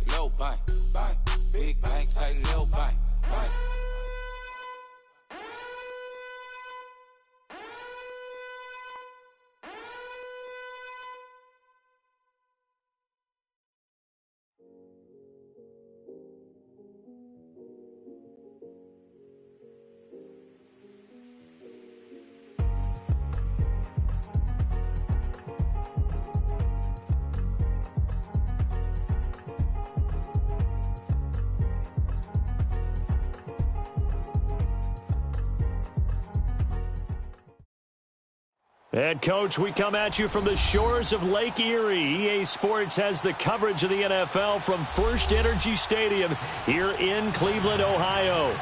little bank, bank. Big bank, say little bank, bank. And, Coach, we come at you from the shores of Lake Erie. EA Sports has the coverage of the NFL from First Energy Stadium here in Cleveland, Ohio.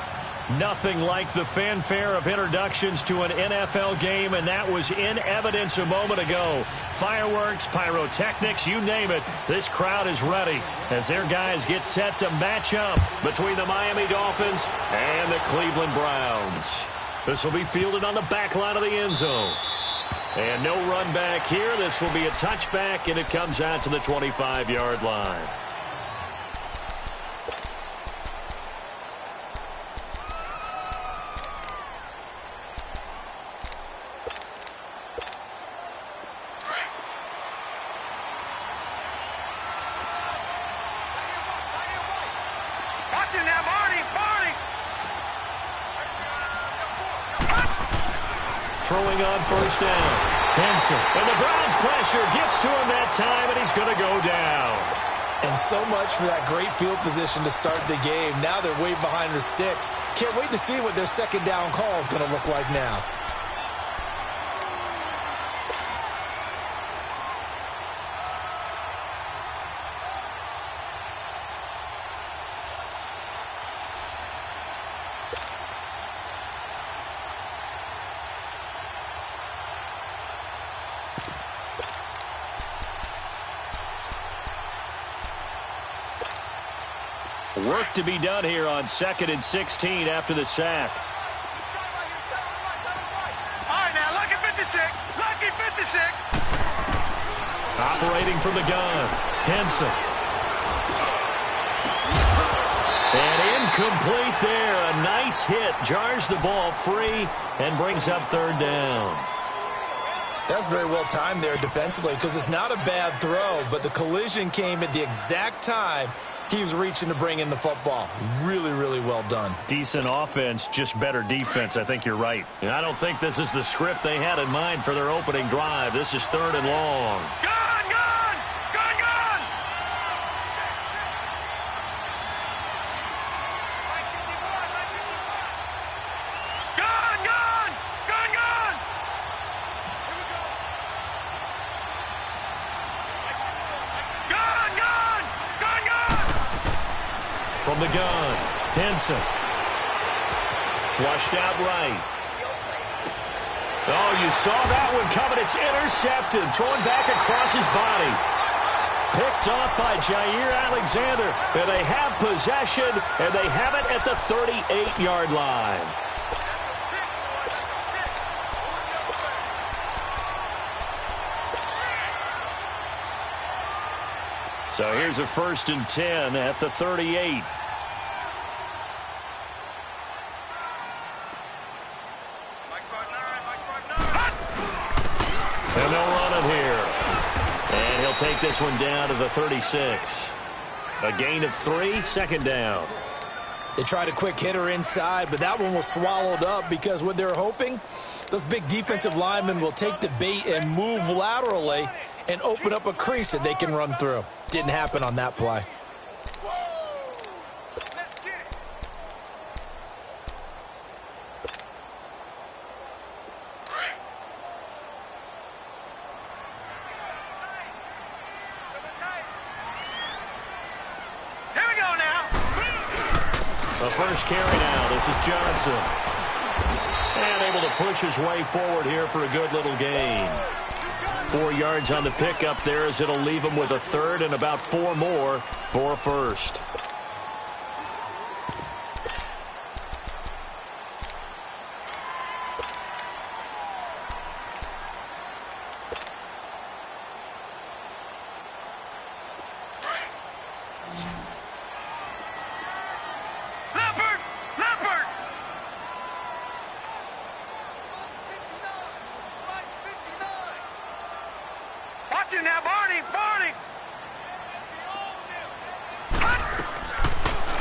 Nothing like the fanfare of introductions to an NFL game, and that was in evidence a moment ago. Fireworks, pyrotechnics, you name it. This crowd is ready as their guys get set to match up between the Miami Dolphins and the Cleveland Browns. This will be fielded on the back line of the end zone. And no run back here. This will be a touchback, and it comes out to the 25-yard line. Watch it now, Barney! Throwing on first down. Henson. And the Browns pressure gets to him that time, and he's going to go down. And so much for that great field position to start the game. Now they're way behind the sticks. Can't wait to see what their second down call is going to look like now. Work to be done here on 2nd and 16 after the sack. All right, now, lucky 56. Lucky 56. Operating from the gun. Henson. And incomplete there. A nice hit. Jars the ball free and brings up third down. That's very well timed there defensively because it's not a bad throw, but the collision came at the exact time he was reaching to bring in the football. Really, really well done. Decent offense, just better defense. I think you're right. And I don't think this is the script they had in mind for their opening drive. This is 3rd and long. Gun, gun! Gun, gun! Gun, gun! Gun, gun! Gun, gun! Gun, gun! From the gun, Henson. Flushed out right. Oh, you saw that one coming. It's intercepted. Thrown back across his body. Picked off by Jair Alexander. And they have possession, and they have it at the 38-yard line. So here's a 1st and 10 at the 38. And they'll run it here. And he'll take this one down to the 36. A gain of 3, 2nd down. They tried a quick hitter inside, but that one was swallowed up because what they're hoping, those big defensive linemen will take the bait and move laterally and open up a crease that they can run through. Didn't happen on that play. Here we go now. The first carry now. This is Johnson. And able to push his way forward here for a good little gain. 4 yards on the pickup there as it'll leave him with a 3rd and about 4 more for a 1st.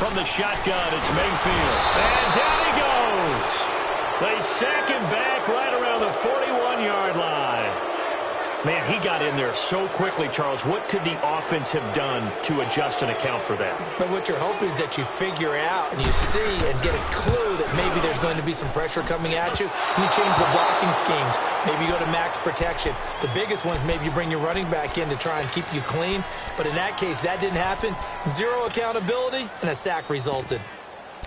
From the shotgun, it's Mayfield. And down he goes. They sack him back right around the 41-yard line. Man, he got in there so quickly, Charles. What could the offense have done to adjust and account for that? But what you're hoping is that you figure out and you see and get a clue that maybe there's going to be some pressure coming at you. And you change the blocking schemes. Maybe you go to max protection. The biggest one is maybe you bring your running back in to try and keep you clean. But in that case, that didn't happen. Zero accountability, and a sack resulted.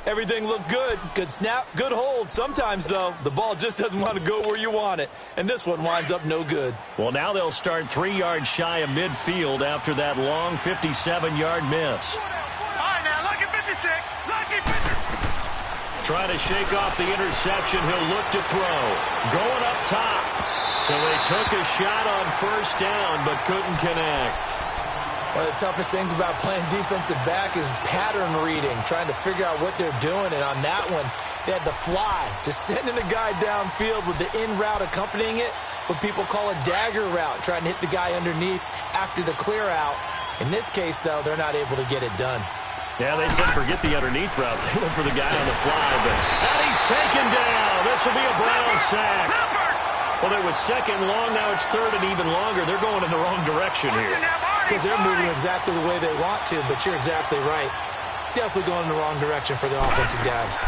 Everything looked good. Good snap, good hold. Sometimes, though, the ball just doesn't want to go where you want it. And this one winds up no good. Well, now they'll start 3 yards shy of midfield after that long 57-yard miss. All right, now, lucky 56. Lucky 56. Trying to shake off the interception. He'll look to throw. Going up top. So they took a shot on first down, but couldn't connect. One of the toughest things about playing defensive back is pattern reading, trying to figure out what they're doing. And on that one, they had the fly, just sending a guy downfield with the in route accompanying it, what people call a dagger route, trying to hit the guy underneath after the clear out. In this case, though, they're not able to get it done. Yeah, they said forget the underneath route. They went for the guy on the fly, but and he's taken down. This will be a Brown sack. Well, there was second long. Now it's third and even longer. They're going in the wrong direction here. Because they're moving exactly the way they want to, but you're exactly right. Definitely going in the wrong direction for the offensive guys.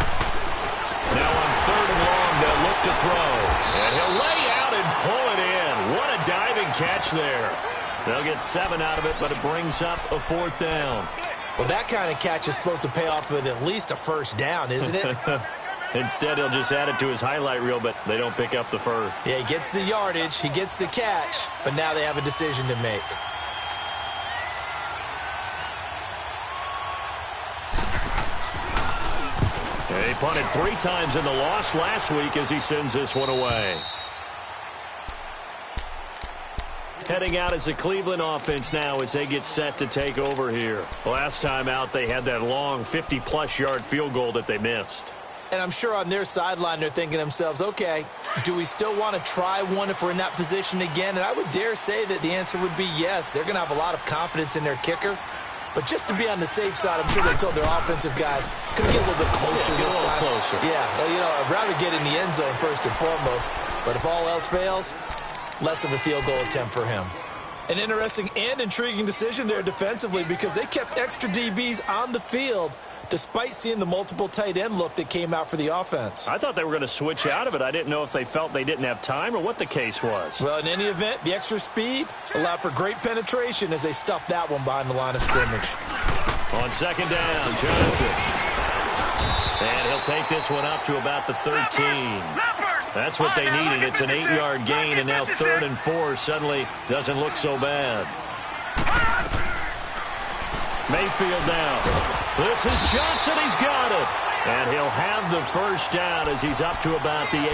Now on third and long, they'll look to throw. And he'll lay out and pull it in. What a diving catch there. They'll get 7 out of it, but it brings up a 4th down. Well, that kind of catch is supposed to pay off with at least a first down, isn't it? Instead, he'll just add it to his highlight reel, but they don't pick up the first. Yeah, he gets the yardage, he gets the catch, but now they have a decision to make. He punted 3 times in the loss last week as he sends this one away. Heading out as the Cleveland offense now as they get set to take over here. Last time out, they had that long 50-plus yard field goal that they missed. And I'm sure on their sideline they're thinking to themselves, okay, do we still want to try one if we're in that position again? And I would dare say that the answer would be yes. They're going to have a lot of confidence in their kicker. But just to be on the safe side, I'm sure they told their offensive guys, could we get a little bit closer this time? Closer. Yeah, well, you know, I'd rather get in the end zone first and foremost. But if all else fails, less of a field goal attempt for him. An interesting and intriguing decision there defensively because they kept extra DBs on the field despite seeing the multiple tight end look that came out for the offense. I thought they were going to switch out of it. I didn't know if they felt they didn't have time or what the case was. Well, in any event, the extra speed allowed for great penetration as they stuffed that one behind the line of scrimmage. On second down, Johnson. And he'll take this one up to about the 13. That's what they needed. It's an 8-yard gain, and now 3rd and 4 suddenly doesn't look so bad. Mayfield now. This is Johnson. He's got it. And he'll have the first down as he's up to about the 18.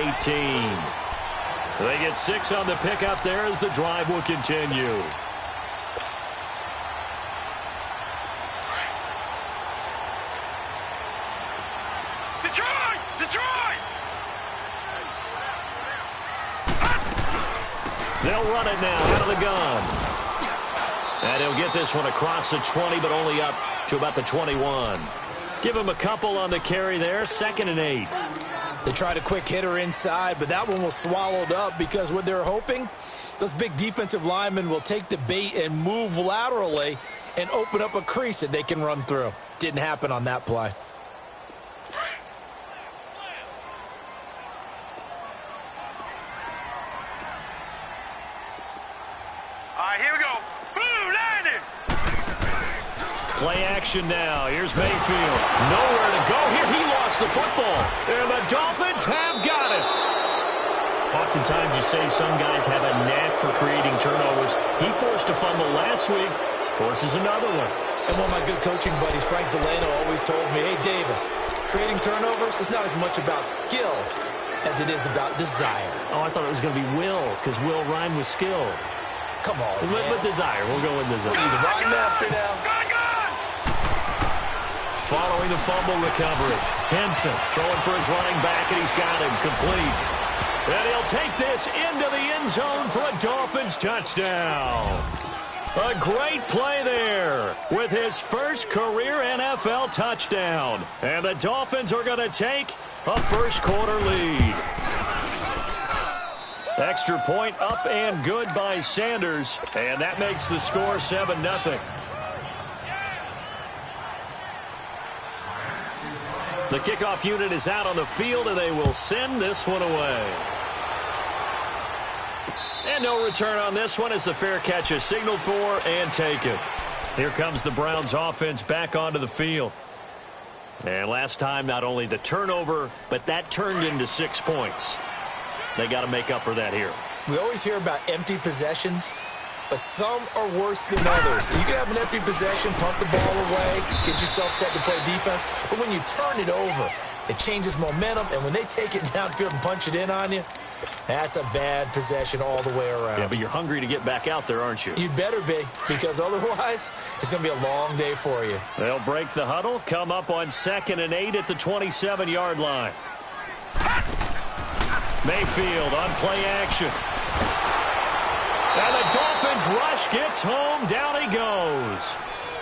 They get 6 on the pickup there as the drive will continue. Detroit! They'll run it now out of the gun. And he'll get this one across the 20, but only up to about the 21. Give him a couple on the carry there, 2nd and 8. They tried a quick hitter inside, but that one was swallowed up because what they're hoping, those big defensive linemen will take the bait and move laterally and open up a crease that they can run through. Didn't happen on that play. All right, here we go. Boom, landed. Play action now. Here's Mayfield. Nowhere to go here. He lost the football. And the Dolphins have got it. Oftentimes you say some guys have a knack for creating turnovers. He forced a fumble last week. Forces another one. And one of my good coaching buddies, Frank Delano, always told me, hey, Davis, creating turnovers is not as much about skill as it is about desire. Oh, I thought it was going to be will, because will rhyme with skill. Come on, man. With desire. We'll go with desire. What are you, the rhyme master now? Following the fumble recovery. Henson throwing for his running back, and he's got him complete. And he'll take this into the end zone for a Dolphins touchdown. A great play there with his first career NFL touchdown. And the Dolphins are going to take a first-quarter lead. Extra point up and good by Sanders. And that makes the score 7-0. The kickoff unit is out on the field, and they will send this one away. And no return on this one as the fair catch is signaled for and taken. Here comes the Browns offense back onto the field. And last time, not only the turnover, but that turned into 6 points. They got to make up for that here. We always hear about empty possessions, but some are worse than others. You can have an empty possession, pump the ball away, get yourself set to play defense, but when you turn it over, it changes momentum, and when they take it downfield and punch it in on you, that's a bad possession all the way around. Yeah, but you're hungry to get back out there, aren't you? You better be, because otherwise, it's going to be a long day for you. They'll break the huddle, come up on 2nd and 8 at the 27-yard line. Mayfield on play action. And the Dolphins rush gets home. Down he goes.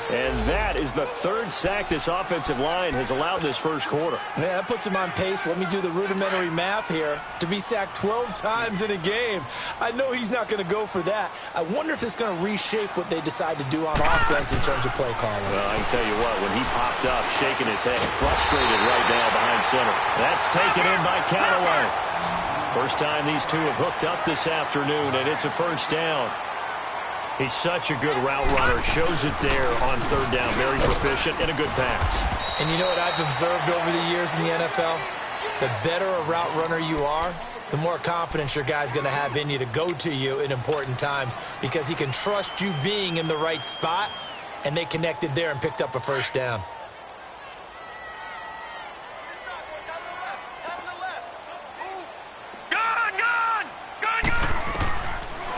And that is the 3rd sack this offensive line has allowed this first quarter. Yeah, that puts him on pace. Let me do the rudimentary math here. To be sacked 12 times in a game. I know he's not going to go for that. I wonder if it's going to reshape what they decide to do on offense in terms of play calling. Well, I can tell you what, when he popped up, shaking his head, frustrated right now behind center. That's taken in by Callaway. First time these two have hooked up this afternoon, and it's a first down. He's such a good route runner. Shows it there on 3rd down. Very proficient and a good pass. And you know what I've observed over the years in the NFL? The better a route runner you are, the more confidence your guy's going to have in you to go to you in important times because he can trust you being in the right spot, and they connected there and picked up a first down.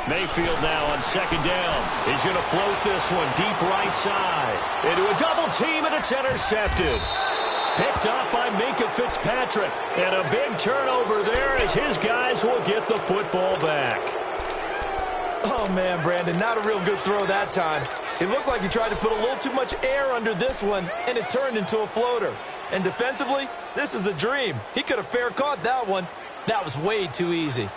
Mayfield now on 2nd down. He's going to float this one deep right side. Into a double team, and it's intercepted. Picked up by Minkah Fitzpatrick. And a big turnover there as his guys will get the football back. Oh, man, Brandon, not a real good throw that time. It looked like he tried to put a little too much air under this one, and it turned into a floater. And defensively, this is a dream. He could have fair caught that one. That was way too easy.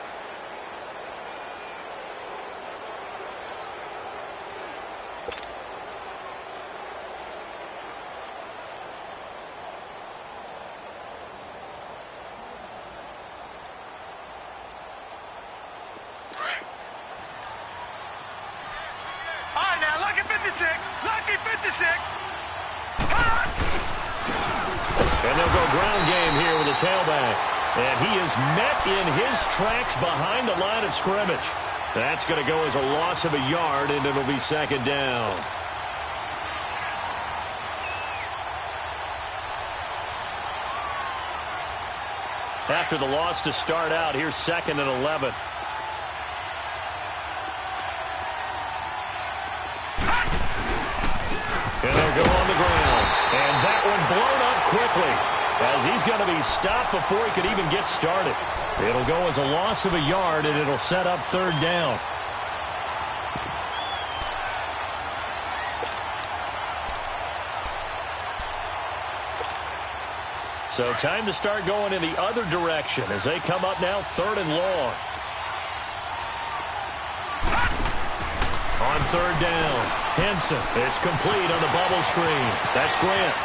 Lucky 56. And they'll go ground game here with a tailback. And he is met in his tracks behind the line of scrimmage. That's going to go as a loss of a yard, and it'll be 2nd down. After the loss to start out, here's 2nd and 11. And they'll go on the ground. And that one blown up quickly as he's going to be stopped before he could even get started. It'll go as a loss of a yard, and it'll set up 3rd down. So time to start going in the other direction as they come up now 3rd and long. On 3rd down, Henson. It's complete on the bubble screen. That's Grant.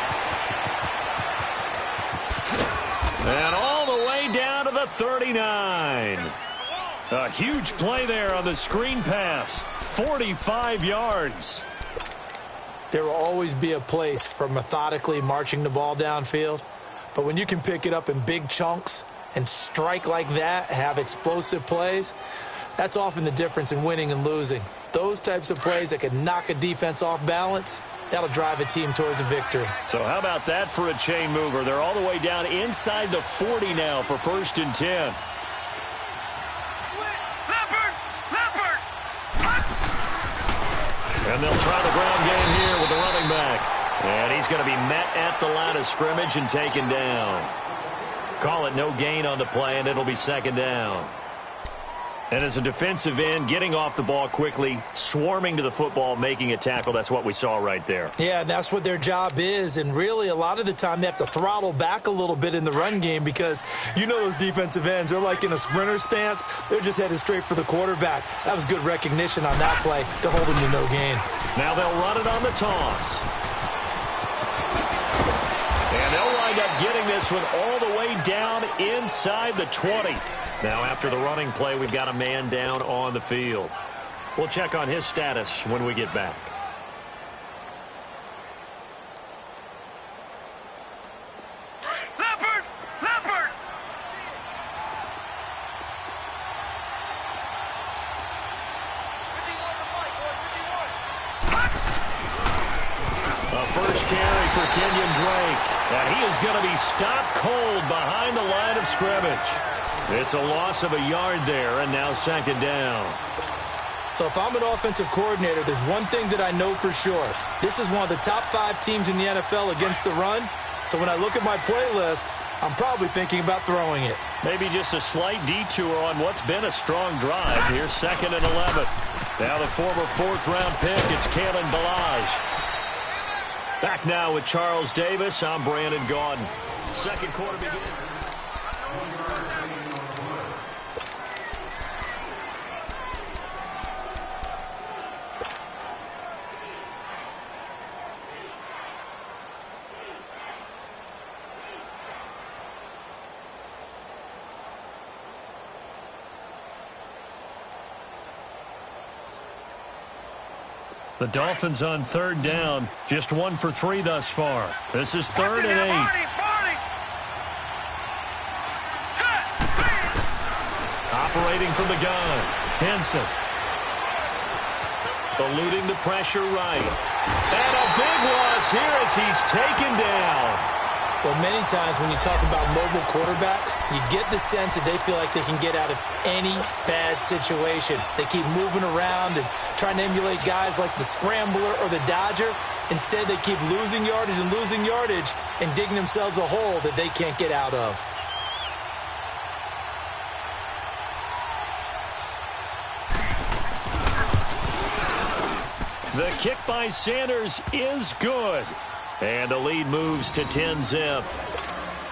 And all the way down to the 39. A huge play there on the screen pass. 45 yards. There will always be a place for methodically marching the ball downfield. But when you can pick it up in big chunks and strike like that, have explosive plays, that's often the difference in winning and losing. Those types of plays that can knock a defense off balance, that'll drive a team towards a victory. So how about that for a chain mover? They're all the way down inside the 40 now for 1st and 10. And they'll try the ground game here with the running back. And he's going to be met at the line of scrimmage and taken down. Call it no gain on the play, and it'll be 2nd down. And as a defensive end, getting off the ball quickly, swarming to the football, making a tackle, that's what we saw right there. Yeah, and that's what their job is. And really, a lot of the time, they have to throttle back a little bit in the run game because you know those defensive ends, they're like in a sprinter stance. They're just headed straight for the quarterback. That was good recognition on that play to hold him to no gain. Now they'll run it on the toss. And they'll wind up getting this one all the way down inside the 20. Now, after the running play, we've got a man down on the field. We'll check on his status when we get back. Leopard! Leopard! A first carry for Kenyon Drake. And he is going to be stopped cold behind the line of scrimmage. It's a loss of a yard there, and now second down. So if I'm an offensive coordinator, there's one thing that I know for sure. This is one of the top 5 teams in the NFL against the run. So when I look at my playlist, I'm probably thinking about throwing it. Maybe just a slight detour on what's been a strong drive. Here's 2nd and 11. Now the former 4th-round pick, it's Kalen Ballage. Back now with Charles Davis. I'm Brandon Gaudin. Second quarter begins. The Dolphins on 3rd down. Just 1 for 3 thus far. This is 3rd and 8. Operating from the gun. Henson. Eluding the pressure right. And a big loss here as he's taken down. Well, many times when you talk about mobile quarterbacks, you get the sense that they feel like they can get out of any bad situation. They keep moving around and trying to emulate guys like the Scrambler or the Dodger. Instead, they keep losing yardage and digging themselves a hole that they can't get out of. The kick by Sanders is good. And the lead moves to 10-zip.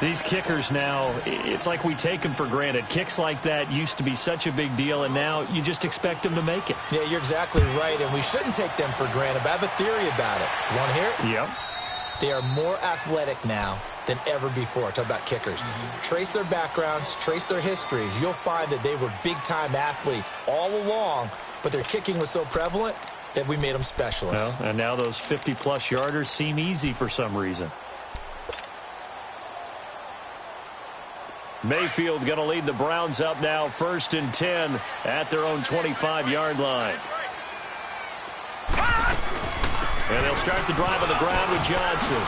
These kickers now, it's like we take them for granted. Kicks like that used to be such a big deal, and now you just expect them to make it. Yeah, you're exactly right, and we shouldn't take them for granted. But I have a theory about it. You want to hear it? Yep. They are more athletic now than ever before. Talk about kickers. Trace their backgrounds, trace their histories. You'll find that they were big-time athletes all along, but their kicking was so prevalent that we made them specialists. Well, and now those 50-plus yarders seem easy for some reason. Mayfield going to lead the Browns up now, 1st and 10 at their own 25-yard line. And they'll start the drive on the ground with Johnson.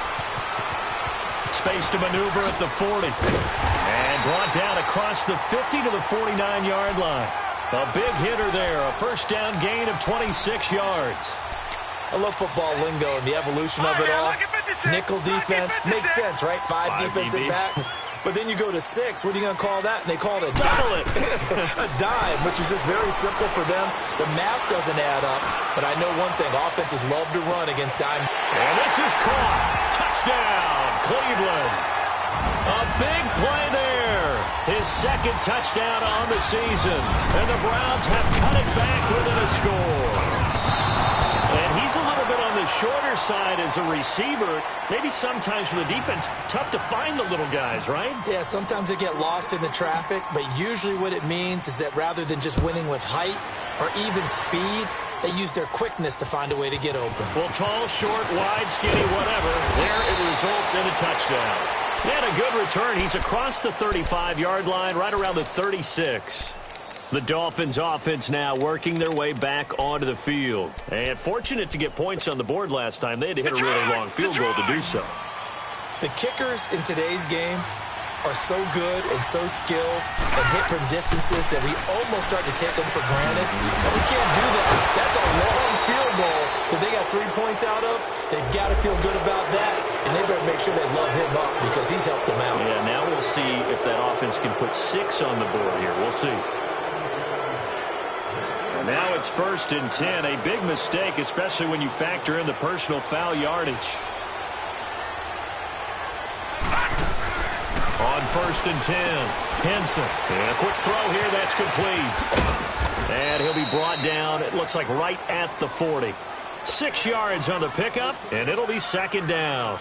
Space to maneuver at the 40. And brought down across the 50 to the 49-yard line. A big hitter there, a first down gain of 26 yards. I love football lingo and the evolution of it all. Nickel defense makes sense, right? 5 defensive backs. But then you go to 6. What are you going to call that? And they call it a dime. A dime, which is just very simple for them. The math doesn't add up. But I know one thing. Offenses love to run against dime. And this is caught. Touchdown, Cleveland. A big play there. His 2nd touchdown on the season. And the Browns have cut it back within a score. And he's a little bit on the shorter side as a receiver. Maybe sometimes for the defense, tough to find the little guys, right? Yeah, sometimes they get lost in the traffic. But usually what it means is that rather than just winning with height or even speed, they use their quickness to find a way to get open. Well, tall, short, wide, skinny, whatever. There it results in a touchdown. And a good return. He's across the 35-yard line, right around the 36. The Dolphins offense now working their way back onto the field. And fortunate to get points on the board last time. They had to hit a really long field goal to do so. The kickers in today's game are so good and so skilled and hit from distances that we almost start to take them for granted. But we can't do that. That's a long field goal that they got 3 points out of. They've got to feel good about that, and they better make sure they love him up because he's helped them out. Yeah, now we'll see if that offense can put 6 on the board here. We'll see. Now it's 1st and 10. A big mistake, especially when you factor in the personal foul yardage. On 1st and 10, Henson. And a quick throw here, that's complete. And he'll be brought down, it looks like right at the 40. 6 yards on the pickup, and it'll be 2nd down.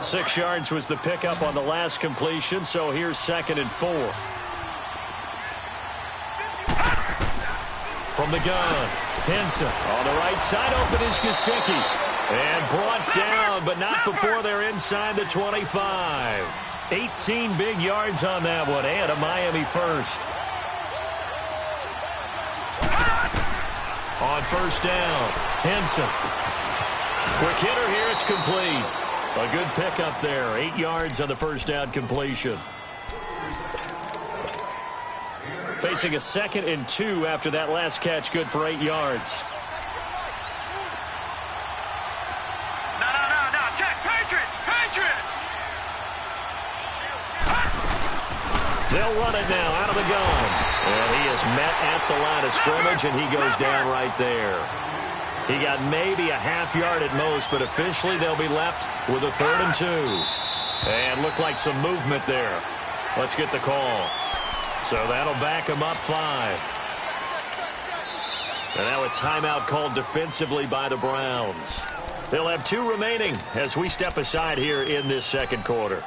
6 yards was the pickup on the last completion, so here's 2nd and 4. From the gun, Henson on the right side, open is Gesicki. And brought down, but not before they're inside the 25. 18 big yards on that one, and a Miami first. On 1st down, Henson. Quick hitter here, it's complete. A good pickup there, 8 yards on the 1st down completion. Facing a 2nd and 2 after that last catch, good for 8 yards. No, check, Patriot! They'll run it now out of the gun. And he is met at the line of scrimmage, and he goes down right there. He got maybe a half yard at most, but officially they'll be left with a 3rd and 2. And looked like some movement there. Let's get the call. So that'll back him up 5. And now a timeout called defensively by the Browns. They'll have 2 remaining as we step aside here in this 2nd quarter.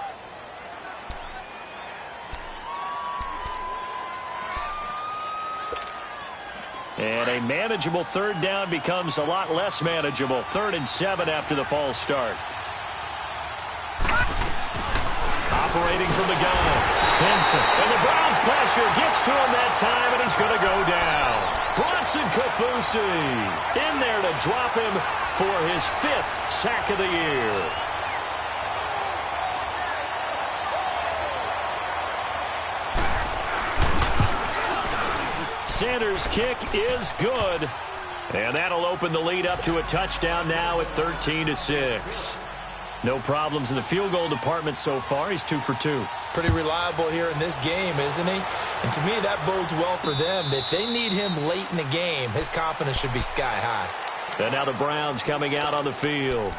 And a manageable 3rd down becomes a lot less manageable. 3rd and 7 after the false start. Operating from the gun, Henson. And the Browns pressure gets to him that time, and he's going to go down. Bronson Kafusi in there to drop him for his 5th sack of the year. Sanders' kick is good. And that'll open the lead up to a touchdown now at 13-6. No problems in the field goal department so far. He's 2 for 2. Pretty reliable here in this game, isn't he? And to me, that bodes well for them. If they need him late in the game, his confidence should be sky high. And now the Browns coming out on the field.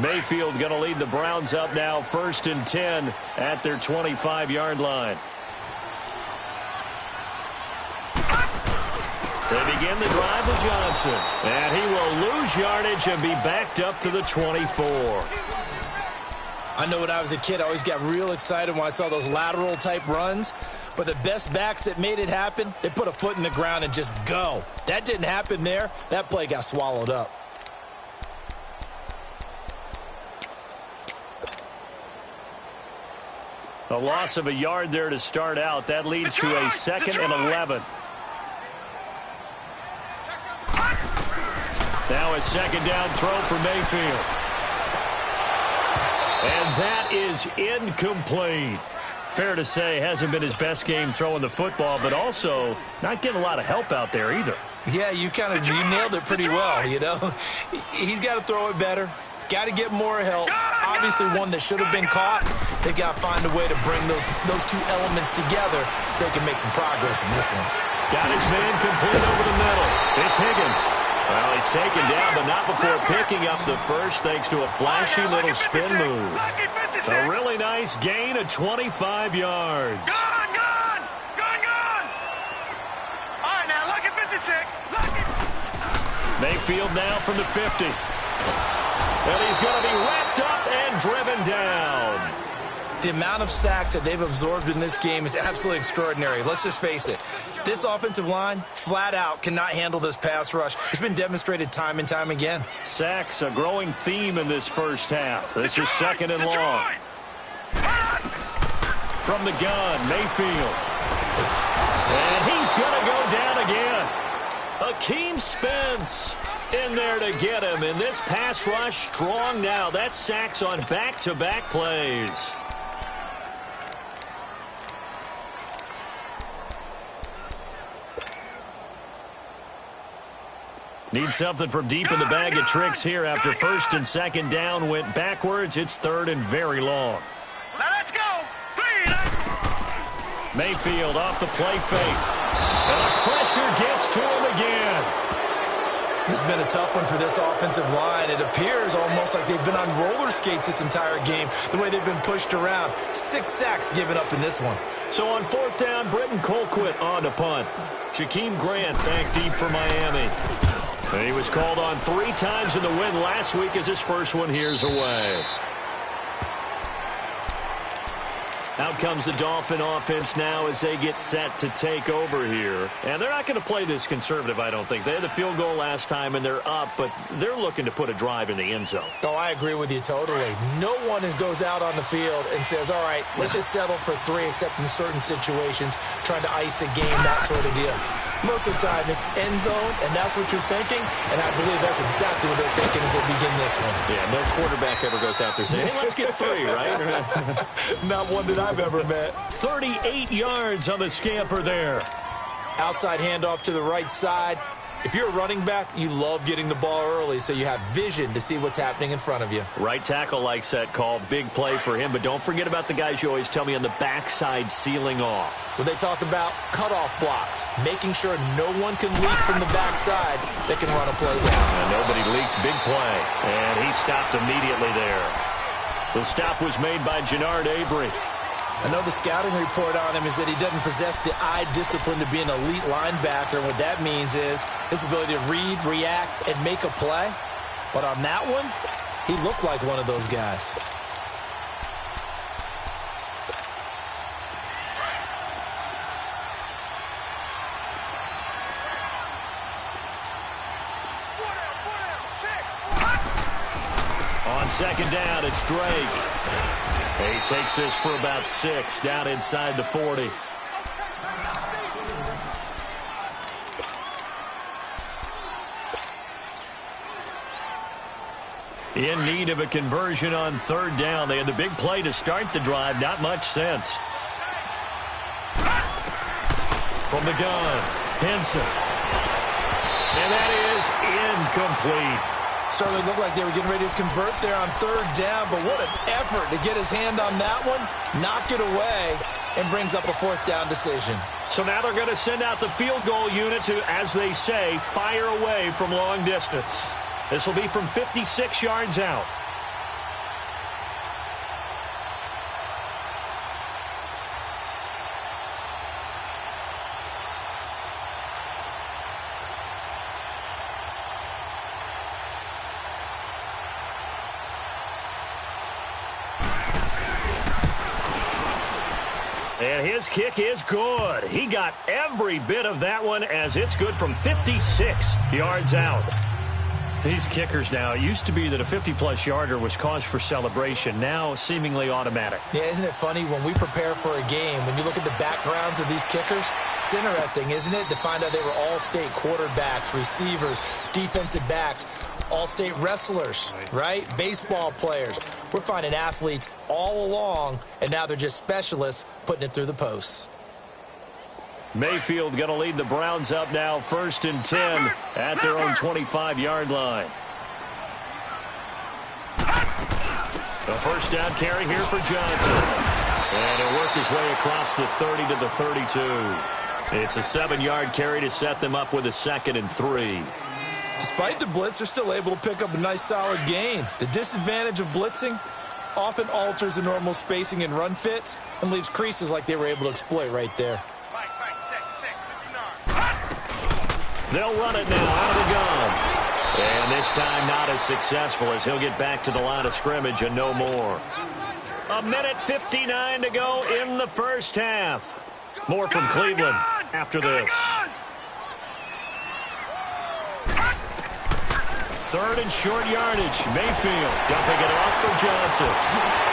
Mayfield going to lead the Browns up now, 1st and 10 at their 25-yard line. They begin the drive with Johnson. And he will lose yardage and be backed up to the 24. I know when I was a kid, I always got real excited when I saw those lateral-type runs. But the best backs that made it happen, they put a foot in the ground and just go. That didn't happen there. That play got swallowed up. A loss of a yard there to start out. That leads to a 2nd and 11. Now a 2nd down throw for Mayfield. And that is incomplete. Fair to say, hasn't been his best game throwing the football, but also not getting a lot of help out there either. Yeah, you nailed it pretty well, you know. He's got to throw it better. Got to get more help. Obviously one that should have been caught. They've got to find a way to bring those 2 elements together so they can make some progress in this one. Got his man complete over the middle. It's Higgins. Well, he's taken down, but not before picking up the first thanks to a flashy little spin move. A really nice gain of 25 yards. Gone! All right, now, lucky 56. Mayfield now from the 50. And he's going to be wrapped up and driven down. The amount of sacks that they've absorbed in this game is absolutely extraordinary. Let's just face it. This offensive line, flat out, cannot handle this pass rush. It's been demonstrated time and time again. Sacks, a growing theme in this first half. This is 2nd and long. From the gun, Mayfield. And he's going to go down again. Akeem Spence in there to get him. And this pass rush strong now. That's sacks on back-to-back plays. Need something from deep in the bag of tricks here after 1st and 2nd down went backwards. It's 3rd and very long. Now let's Mayfield off the play fake. And the pressure gets to him again. This has been a tough one for this offensive line. It appears almost like they've been on roller skates this entire game, the way they've been pushed around. 6 sacks given up in this one. So on 4th down, Britton Colquitt on to punt. Jakeem Grant back deep for Miami. And he was called on 3 times in the win last week as his first one here's away. Out comes the Dolphin offense now as they get set to take over here. And they're not going to play this conservative, I don't think. They had the field goal last time, and they're up, but they're looking to put a drive in the end zone. Oh, I agree with you totally. No one goes out on the field and says, all right, let's just settle for 3, except in certain situations, trying to ice a game, that sort of deal. Most of the time, it's end zone, and that's what you're thinking, and I believe that's exactly what they're thinking as they begin this one. Yeah, no quarterback ever goes out there saying, hey, let's get 3, right? Not one that I've ever met. 38 yards on the scamper there. Outside handoff to the right side. If you're a running back, you love getting the ball early so you have vision to see what's happening in front of you. Right tackle likes that call. Big play for him, but don't forget about the guys you always tell me on the backside sealing off. When they talk about cutoff blocks, making sure no one can leak from the backside that can run a play down. And nobody leaked. Big play. And he stopped immediately there. The stop was made by Jannard Avery. I know the scouting report on him is that he doesn't possess the eye discipline to be an elite linebacker. What that means is his ability to read, react, and make a play. But on that one, he looked like one of those guys. On 2nd down, it's Drake. He takes this for about 6 down inside the 40. In need of a conversion on 3rd down. They had the big play to start the drive. Not much sense. From the gun, Henson. And that is incomplete. Certainly looked like they were getting ready to convert there on 3rd down, but what an effort to get his hand on that one, knock it away, and brings up a 4th down decision. So now they're going to send out the field goal unit to, as they say, fire away from long distance. This will be from 56 yards out. And his kick is good. He got every bit of that one as it's good from 56 yards out. These kickers now, it used to be that a 50-plus yarder was cause for celebration. Now, seemingly automatic. Yeah, isn't it funny when we prepare for a game, when you look at the backgrounds of these kickers, it's interesting, isn't it, to find out they were all-state quarterbacks, receivers, defensive backs, all-state wrestlers, right? Baseball players. We're finding athletes all along, and now they're just specialists putting it through the posts. Mayfield going to lead the Browns up now, 1st and 10 at their own 25-yard line. A 1st down carry here for Johnson. And he'll work his way across the 30 to the 32. It's a 7-yard carry to set them up with a 2nd and 3. Despite the blitz, they're still able to pick up a nice solid gain. The disadvantage of blitzing often alters the normal spacing and run fits and leaves creases like they were able to exploit right there. They'll run it now out of the gun. And this time not as successful as he'll get back to the line of scrimmage and no more. 1:59 to go in the 1st half. More from Cleveland after this. 3rd and short yardage. Mayfield dumping it off for Johnson.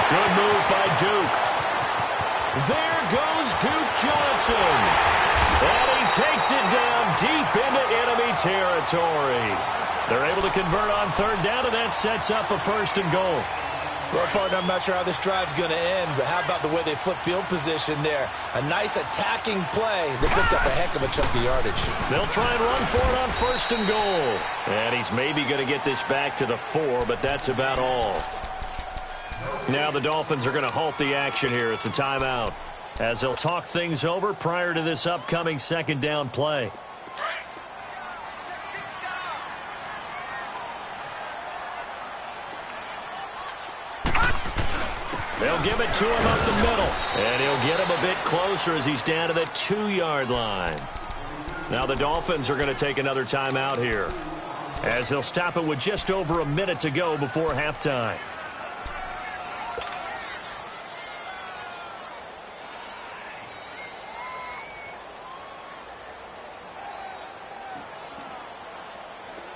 Good move by Duke. There goes Duke Johnson. And he takes it down deep into enemy territory. They're able to convert on 3rd down, and that sets up a 1st and goal. Well, partner, I'm not sure how this drive's going to end, but how about the way they flip field position there? A nice attacking play that picked up a heck of a chunk of yardage. They'll try and run for it on 1st and goal. And he's maybe going to get this back to the 4, but that's about all. Now the Dolphins are going to halt the action here. It's a timeout. as they'll talk things over prior to this upcoming second down play. They'll give it to him up the middle, and he'll get him a bit closer as he's down to the 2-yard line. Now the Dolphins are going to take another timeout here, as they'll stop it with just over a minute to go before halftime.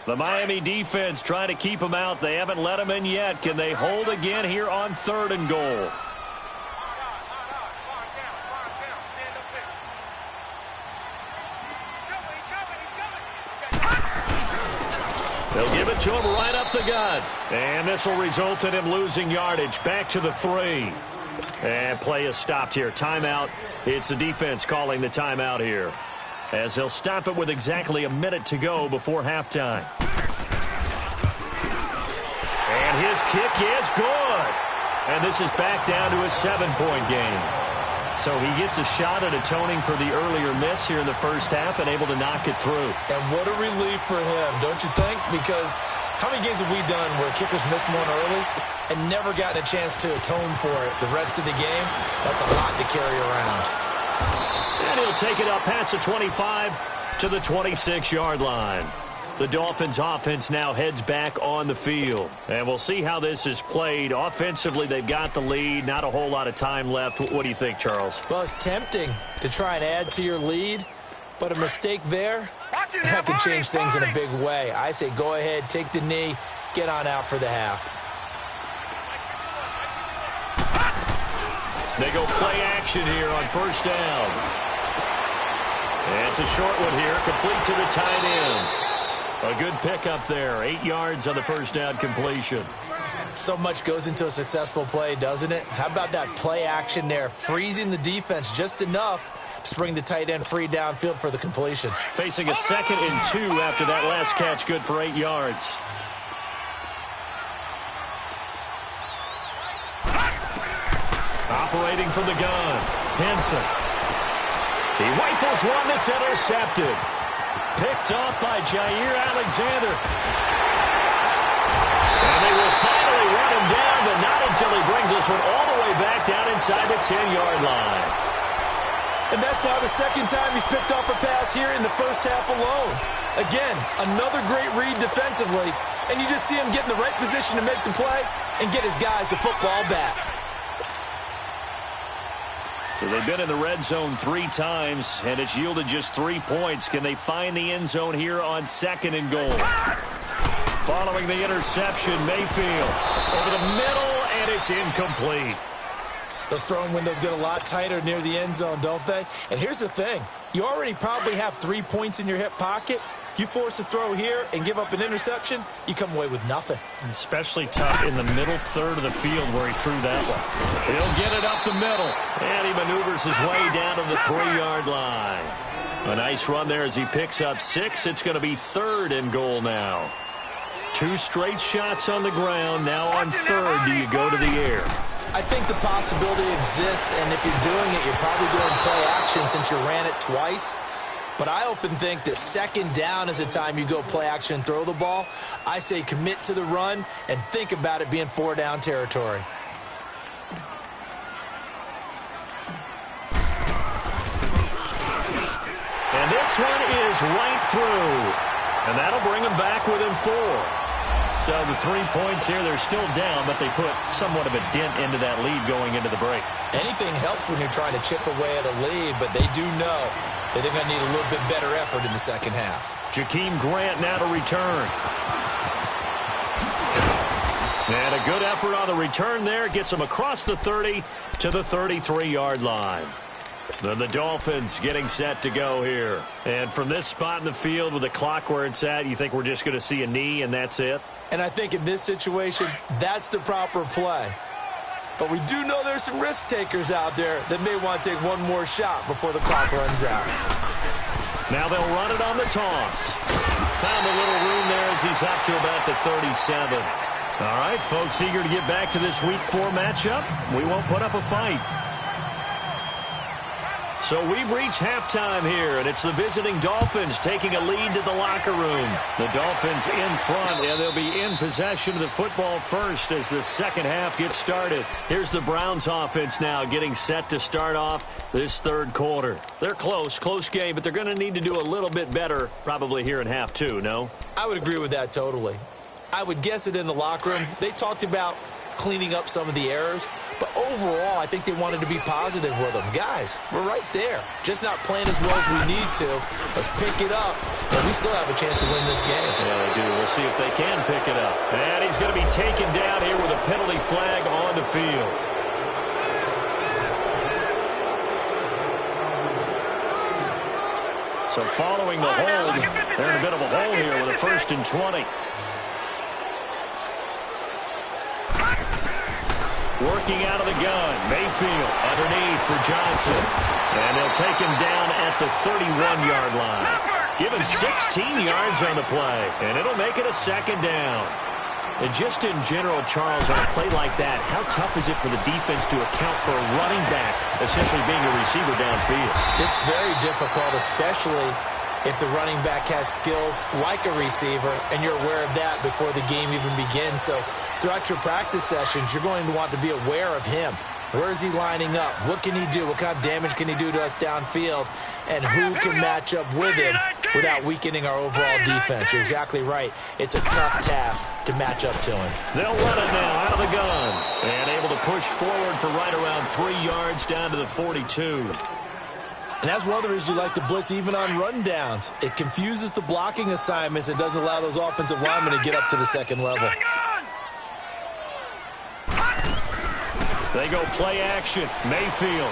The Miami defense trying to keep them out. They haven't let them in yet. Can they hold again here on 3rd and goal? They'll give it to him right up the gut. And this will result in him losing yardage. Back to the 3. And play is stopped here. Timeout. It's the defense calling the timeout here, as they'll stop it with exactly a minute to go before halftime. And his kick is good. And this is back down to a 7-point game. So he gets a shot at atoning for the earlier miss here in the first half and able to knock it through. And what a relief for him, don't you think? Because how many games have we done where kickers missed one early and never gotten a chance to atone for it the rest of the game? That's a lot to carry around. And he'll take it up past the 25 to the 26-yard line. The Dolphins offense now heads back on the field. And we'll see how this is played. Offensively, they've got the lead. Not a whole lot of time left. What do you think, Charles? Well, it's tempting to try and add to your lead, but a mistake there, that could change things in a big way. I say go ahead, take the knee, get on out for the half. They go play action here on 1st down. And it's a short one here, complete to the tight end. A good pickup there. 8 yards on the 1st down completion. So much goes into a successful play, doesn't it? How about that play action there, freezing the defense just enough to bring the tight end free downfield for the completion. Facing a 2nd and 2 after that last catch, good for 8 yards. Operating from the gun, Henson. He rifles one that's intercepted. Picked off by Jair Alexander. And they will finally run him down, but not until he brings this one all the way back down inside the 10-yard line. And that's now the 2nd time he's picked off a pass here in the first half alone. Again, another great read defensively, and you just see him get in the right position to make the play and get his guys the football back. So they've been in the red zone 3 times, and it's yielded just 3 points. Can they find the end zone here on 2nd and goal? Following the interception, Mayfield over the middle, and it's incomplete. Those throwing windows get a lot tighter near the end zone, don't they? And here's the thing. You already probably have 3 points in your hip pocket. You force a throw here and give up an interception, you come away with nothing. Especially tough in the middle third of the field where he threw that one. He'll get it up the middle, and he maneuvers his way down to the 3-yard line. A nice run there as he picks up 6. It's going to be 3rd and goal now. 2 straight shots on the ground. Now on 3rd, do you go to the air? I think the possibility exists, and if you're doing it, you're probably doing play action since you ran it twice. But I often think that 2nd down is the time you go play action and throw the ball. I say commit to the run and think about it being 4-down territory. And this one is right through. And that'll bring them back within 4. So the 3 points here, they're still down, but they put somewhat of a dent into that lead going into the break. Anything helps when you're trying to chip away at a lead, but they do know that they're going to need a little bit better effort in the 2nd half. Jakeem Grant now to return. And a good effort on the return there. Gets him across the 30 to the 33-yard line. Then the Dolphins getting set to go here. And from this spot in the field with the clock where it's at, you think we're just going to see a knee and that's it? And I think in this situation, that's the proper play. But we do know there's some risk takers out there that may want to take one more shot before the clock runs out. Now they'll run it on the toss. Found a little room there as he's up to about the 37. All right, folks, eager to get back to this Week 4 matchup. We won't put up a fight. So we've reached halftime here, and it's the visiting Dolphins taking a lead to the locker room. The Dolphins in front, and they'll be in possession of the football first as the second half gets started. Here's the Browns offense now getting set to start off this third quarter. They're close game, but they're going to need to do a little bit better probably here in half two, no? I would agree with that totally. I would guess it in the locker room. They talked about cleaning up some of the errors, but overall, I think they wanted to be positive with them. Guys, we're right there. Just not playing as well as we need to. Let's pick it up, but we still have a chance to win this game. Yeah, they do. We'll see if they can pick it up. And he's going to be taken down here with a penalty flag on the field. So following the hold, they're in a bit of a hole here with a 1st and 20. Working out of the gun, Mayfield underneath for Johnson. And they'll take him down at the 31-yard line. Given 16 yards on the play, and it'll make it a 2nd down. And just in general, Charles, on a play like that, how tough is it for the defense to account for a running back essentially being a receiver downfield? It's very difficult, especially if the running back has skills like a receiver, and you're aware of that before the game even begins. So throughout your practice sessions, you're going to want to be aware of him. Where is he lining up? What can he do? What kind of damage can he do to us downfield? And who can match up with him without weakening our overall defense? You're exactly right. It's a tough task to match up to him. They'll run it now out of the gun. And able to push forward for right around 3 yards down to the 42. And that's one of the reasons you like to blitz even on rundowns. It confuses the blocking assignments and doesn't allow those offensive linemen to get up to the second level. They go play action. Mayfield.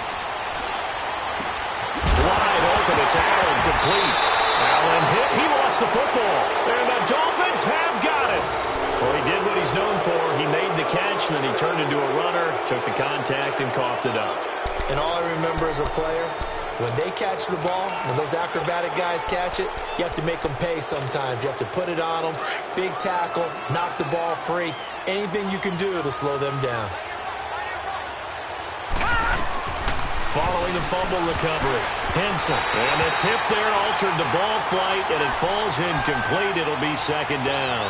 Wide open. It's Allen complete. Allen hit. He lost the football. And the Dolphins have got it. Well, he did what he's known for. He made the catch, then he turned into a runner, took the contact, and coughed it up. And all I remember as a player, when they catch the ball, when those acrobatic guys catch it, you have to make them pay sometimes. You have to put it on them, big tackle, knock the ball free, anything you can do to slow them down. Following the fumble recovery, Henson. And the tip there altered the ball flight, and it falls incomplete. It'll be 2nd down.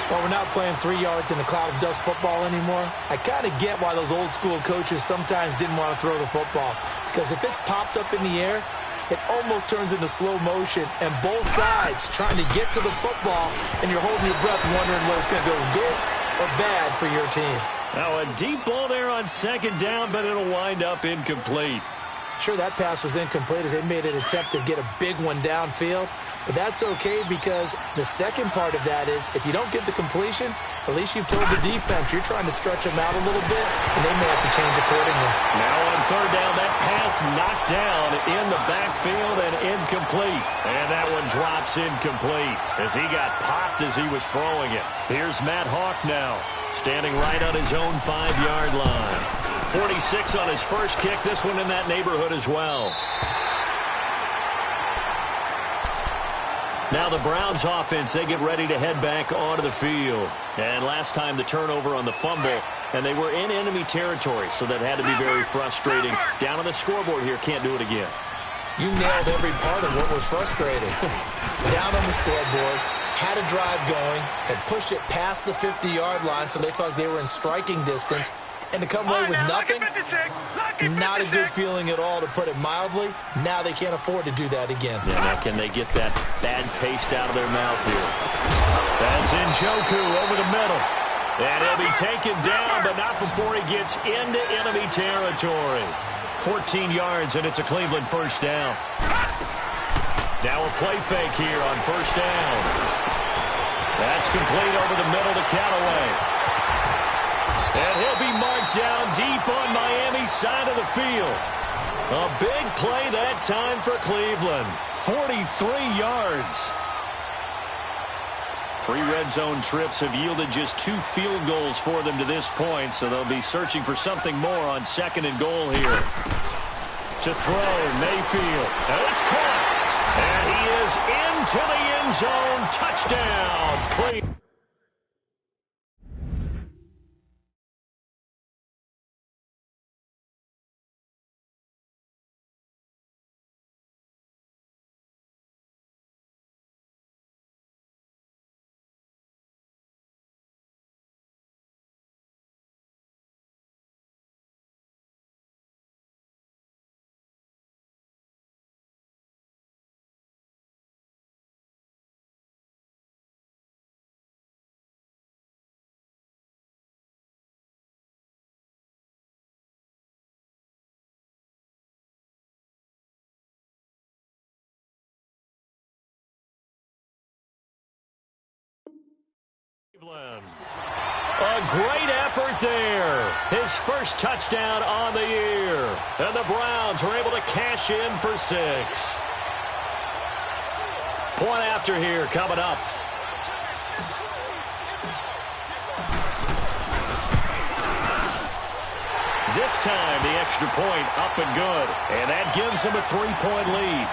Well, we're not playing 3 yards in a cloud of dust football anymore. I kind of get why those old school coaches sometimes didn't want to throw the football. Because if it's popped up in the air, it almost turns into slow motion. And both sides trying to get to the football, and you're holding your breath wondering whether it's going to go good or bad for your team. Now a deep ball there on 2nd down, but it'll wind up incomplete. Sure, that pass was incomplete as they made an attempt to get a big one downfield. But that's okay because the second part of that is if you don't get the completion, at least you've told the defense you're trying to stretch them out a little bit, and they may have to change accordingly. Now on 3rd down, that pass knocked down in the backfield and incomplete. And that one drops incomplete as he got popped as he was throwing it. Here's Matt Hawk now, standing right on his own 5-yard line. 46 on his first kick, this one in that neighborhood as well. Now the Browns offense, they get ready to head back onto the field. And last time the turnover on the fumble, and they were in enemy territory, so that had to be very frustrating. Down on the scoreboard here, can't do it again. You nailed every part of what was frustrating. Down on the scoreboard, had a drive going, had pushed it past the 50-yard line, so they thought they were in striking distance. And to come away with nothing, not a good feeling at all, to put it mildly. Now they can't afford to do that again. Yeah, now can they get that bad taste out of their mouth here? That's Njoku over the middle. And he'll be taken down, but not before he gets into enemy territory. 14 yards, and it's a Cleveland 1st down. Now a play fake here on 1st down. That's complete over the middle to Callaway. And he'll be marked down deep on Miami's side of the field. A big play that time for Cleveland. 43 yards. 3 red zone trips have yielded just 2 field goals for them to this point, so they'll be searching for something more on 2nd and goal here. To throw, Mayfield. And it's caught. And he is into the end zone. Touchdown, Cleveland. A great effort there. His first touchdown on the year. And the Browns are able to cash in for 6. Point after here coming up. This time, the extra point up and good. And that gives him a 3-point lead.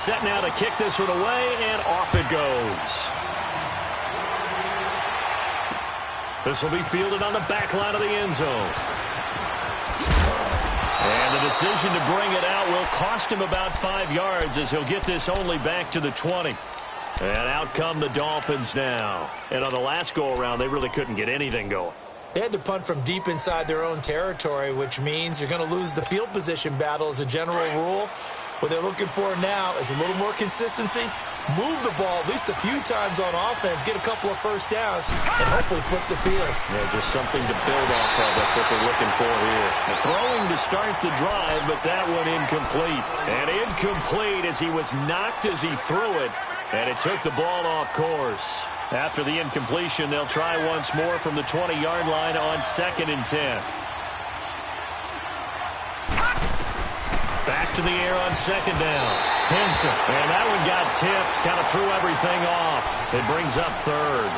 Set now to kick this one away, and off it goes. This will be fielded on the back line of the end zone. And the decision to bring it out will cost him about 5 yards as he'll get this only back to the 20. And out come the Dolphins now. And on the last go-around, they really couldn't get anything going. They had to punt from deep inside their own territory, which means you're going to lose the field position battle as a general rule. What they're looking for now is a little more consistency, move the ball at least a few times on offense, get a couple of first downs, and hopefully flip the field. Yeah, just something to build off of. That's what they're looking for here. The throwing to start the drive, but that one incomplete. And incomplete as he was knocked as he threw it, and it took the ball off course. After the incompletion, they'll try once more from the 20-yard line on 2nd and 10. Back to the air on 2nd down. Henson. And that one got tipped. Kind of threw everything off. It brings up 3rd.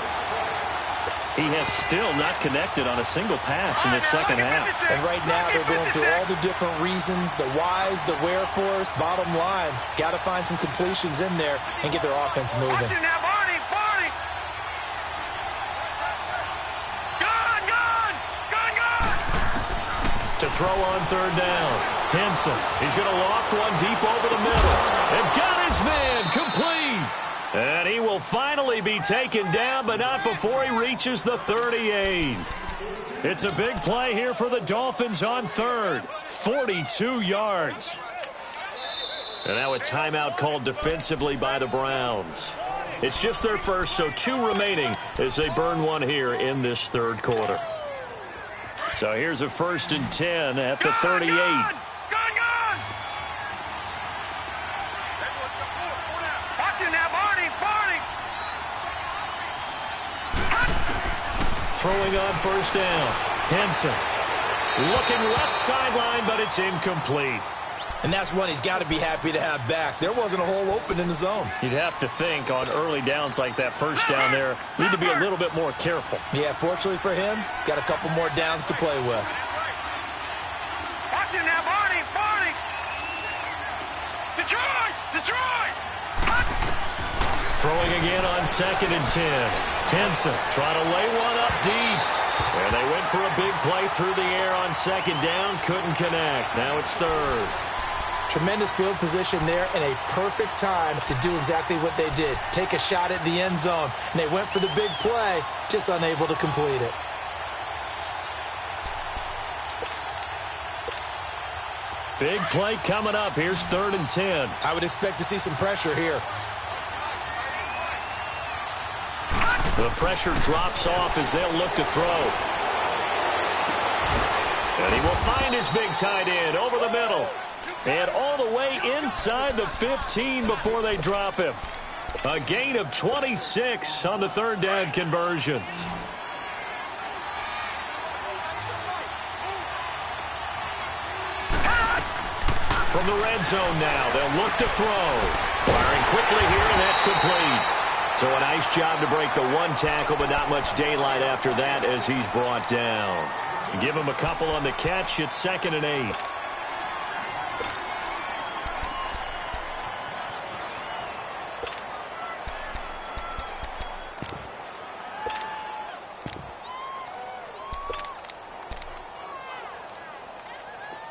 He has still not connected on a single pass in the second half. And right now they're going through all the different reasons, the whys, the wherefores. Bottom line, got to find some completions in there and get their offense moving. To throw on 3rd down. Henson. He's going to loft one deep over the middle. And got his man complete. And he will finally be taken down, but not before he reaches the 38. It's a big play here for the Dolphins on 3rd. 42 yards. And now a timeout called defensively by the Browns. It's just their first, so 2 remaining as they burn one here in this 3rd quarter. So here's a 1st and 10 at the 38. Throwing on 1st down. Henson. Looking left sideline, but it's incomplete. And that's one he's got to be happy to have back. There wasn't a hole open in the zone. You'd have to think on early downs like that 1st down there, need to be a little bit more careful. Yeah, fortunately for him, got a couple more downs to play with. Watch it now, Barney! Detroit! Throwing again on 2nd and 10. Henson trying to lay one up deep. And they went for a big play through the air on 2nd down. Couldn't connect. Now it's 3rd. Tremendous field position there and a perfect time to do exactly what they did. Take a shot at the end zone. And they went for the big play, just unable to complete it. Big play coming up. Here's 3rd and 10. I would expect to see some pressure here. The pressure drops off as they'll look to throw. And he will find his big tight end over the middle. And all the way inside the 15 before they drop him. A gain of 26 on the 3rd down conversion. From the red zone now, they'll look to throw. Firing quickly here, and that's complete. So a nice job to break the 1 tackle, but not much daylight after that as he's brought down. Give him a couple on the catch. It's 2nd and 8.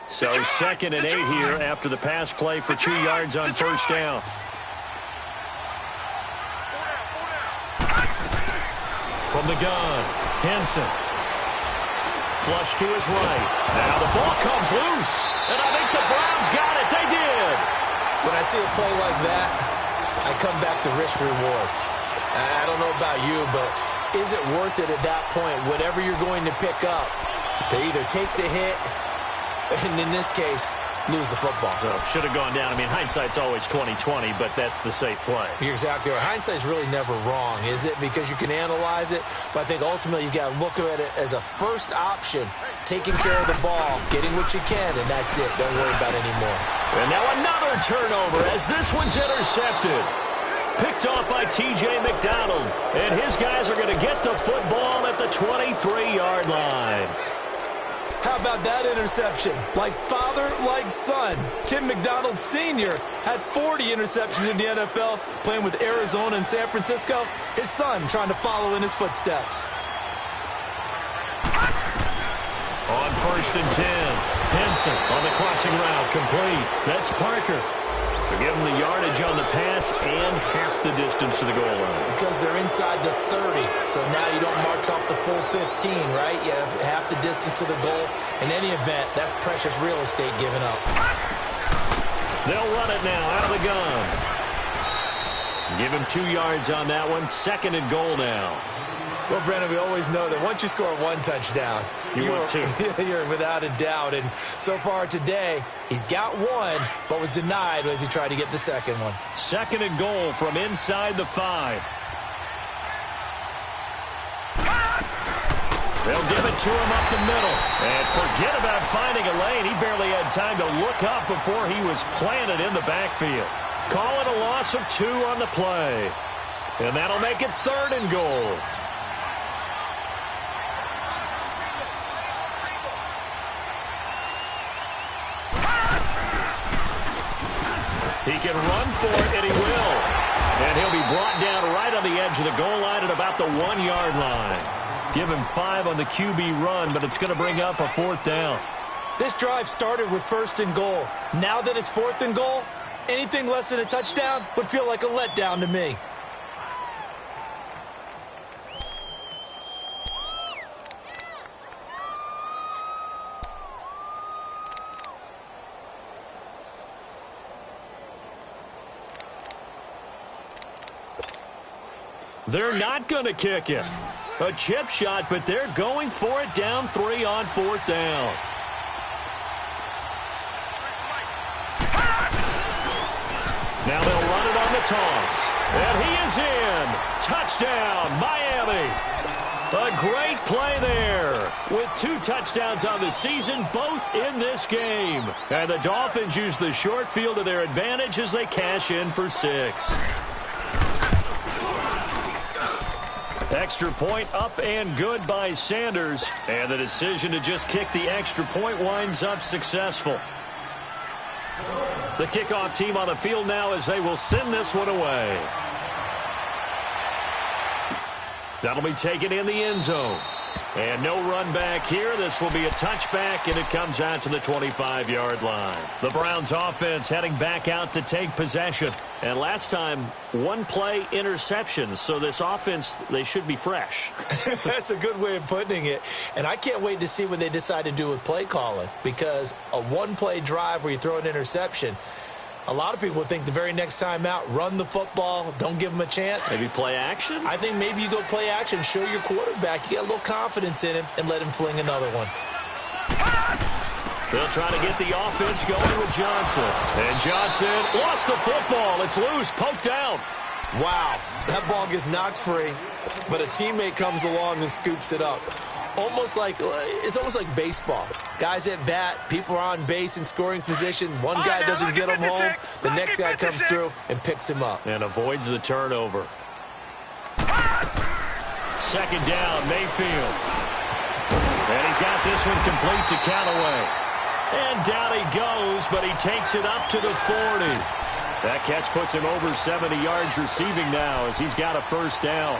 So 2nd and 8 here after the pass play for 2 yards on 1st down. From the gun, Henson. Flush to his right. Now the ball comes loose. And I think the Browns got it. They did. When I see a play like that, I come back to risk-reward. I don't know about you, but is it worth it at that point, whatever you're going to pick up, to either take the hit, and in this case, lose the football. So should have gone down. I mean, hindsight's always 20/20, but that's the safe play. You're exactly right. Hindsight's really never wrong, is it? Because you can analyze it, but I think ultimately you got to look at it as a first option, taking care of the ball, getting what you can, and that's it. Don't worry about it anymore. And now another turnover as this one's intercepted. Picked off by T.J. McDonald. And his guys are going to get the football at the 23-yard line. How about that interception? Like father, like son. Tim McDonald Sr. had 40 interceptions in the NFL, playing with Arizona and San Francisco. His son trying to follow in his footsteps. On 1st and 10. Henson on the crossing route, complete. That's Parker. They're giving the yardage on the pass and half the distance to the goal line. Because they're inside the 30, so now you don't march off the full 15, right? You have half the distance to the goal. In any event, that's precious real estate given up. They'll run it now out of the gun. Give him 2 yards on that one. 2nd and goal now. Well, Brandon, we always know that once you score 1 touchdown, you're 2. You're without a doubt. And so far today, he's got 1, but was denied as he tried to get the 2nd one. 2nd and goal from inside the 5. They'll give it to him up the middle. And forget about finding a lane. He barely had time to look up before he was planted in the backfield. Call it a loss of 2 on the play. And that'll make it 3rd and goal. He can run for it, and he will. And he'll be brought down right on the edge of the goal line at about the 1-yard line. Give him 5 on the QB run, but it's going to bring up a 4th down. This drive started with 1st and goal. Now that it's 4th and goal, anything less than a touchdown would feel like a letdown to me. They're not going to kick it. A chip shot, but they're going for it down 3 on 4th down. Now they'll run it on the toss. And he is in. Touchdown, Miami. A great play there. With 2 touchdowns on the season, both in this game. And the Dolphins use the short field to their advantage as they cash in for 6. Extra point up and good by Sanders. And the decision to just kick the extra point winds up successful. The kickoff team on the field now as they will send this one away. That'll be taken in the end zone. And no run back here. This will be a touchback, and it comes out to the 25-yard line. The Browns offense heading back out to take possession. And last time, 1-play interceptions. So this offense, they should be fresh. That's a good way of putting it. And I can't wait to see what they decide to do with play calling. Because a 1-play drive where you throw an interception, a lot of people think the very next time out, run the football, don't give them a chance. Maybe play action? I think maybe you go play action, show your quarterback, you get a little confidence in him, and let him fling another one. They'll try to get the offense going with Johnson. And Johnson lost the football. It's loose, poked out. Wow, that ball gets knocked free, but a teammate comes along and scoops it up. It's almost like baseball. Guys at bat, people are on base in scoring position. One guy doesn't get him home. The next guy comes through and picks him up. And avoids the turnover. 2nd down, Mayfield. And he's got this one complete to Callaway. And down he goes, but he takes it up to the 40. That catch puts him over 70 yards receiving now as he's got a 1st down.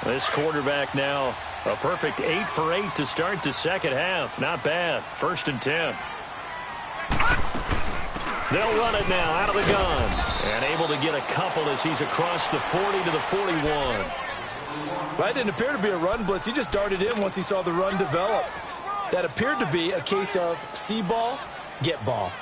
This quarterback now, a perfect 8 for 8 to start the 2nd half. Not bad. 1st and 10. They'll run it now out of the gun. And able to get a couple as he's across the 40 to the 41. That didn't appear to be a run blitz. He just darted in once he saw the run develop. That appeared to be a case of see ball, get ball.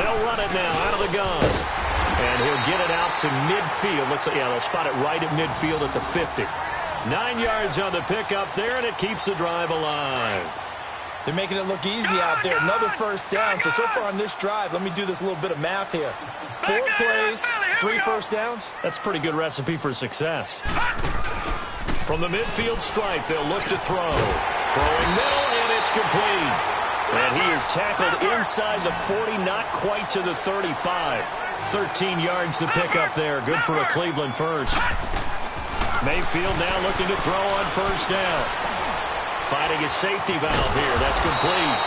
They'll run it now out of the gun. And he'll get it out to midfield. They'll spot it right at midfield at the 50. 9 yards on the pickup there, and it keeps the drive alive. They're making it look easy out there. Another first down. So far on this drive, let me do this little bit of math here. 4 plays, 3 first downs. That's a pretty good recipe for success. From the midfield stripe, they'll look to throw. Throwing middle, and it's complete. And he is tackled inside the 40, not quite to the 35. 13 yards to pick up there. Good for a Cleveland first. Mayfield now looking to throw on first down. Finding his safety valve here. That's complete.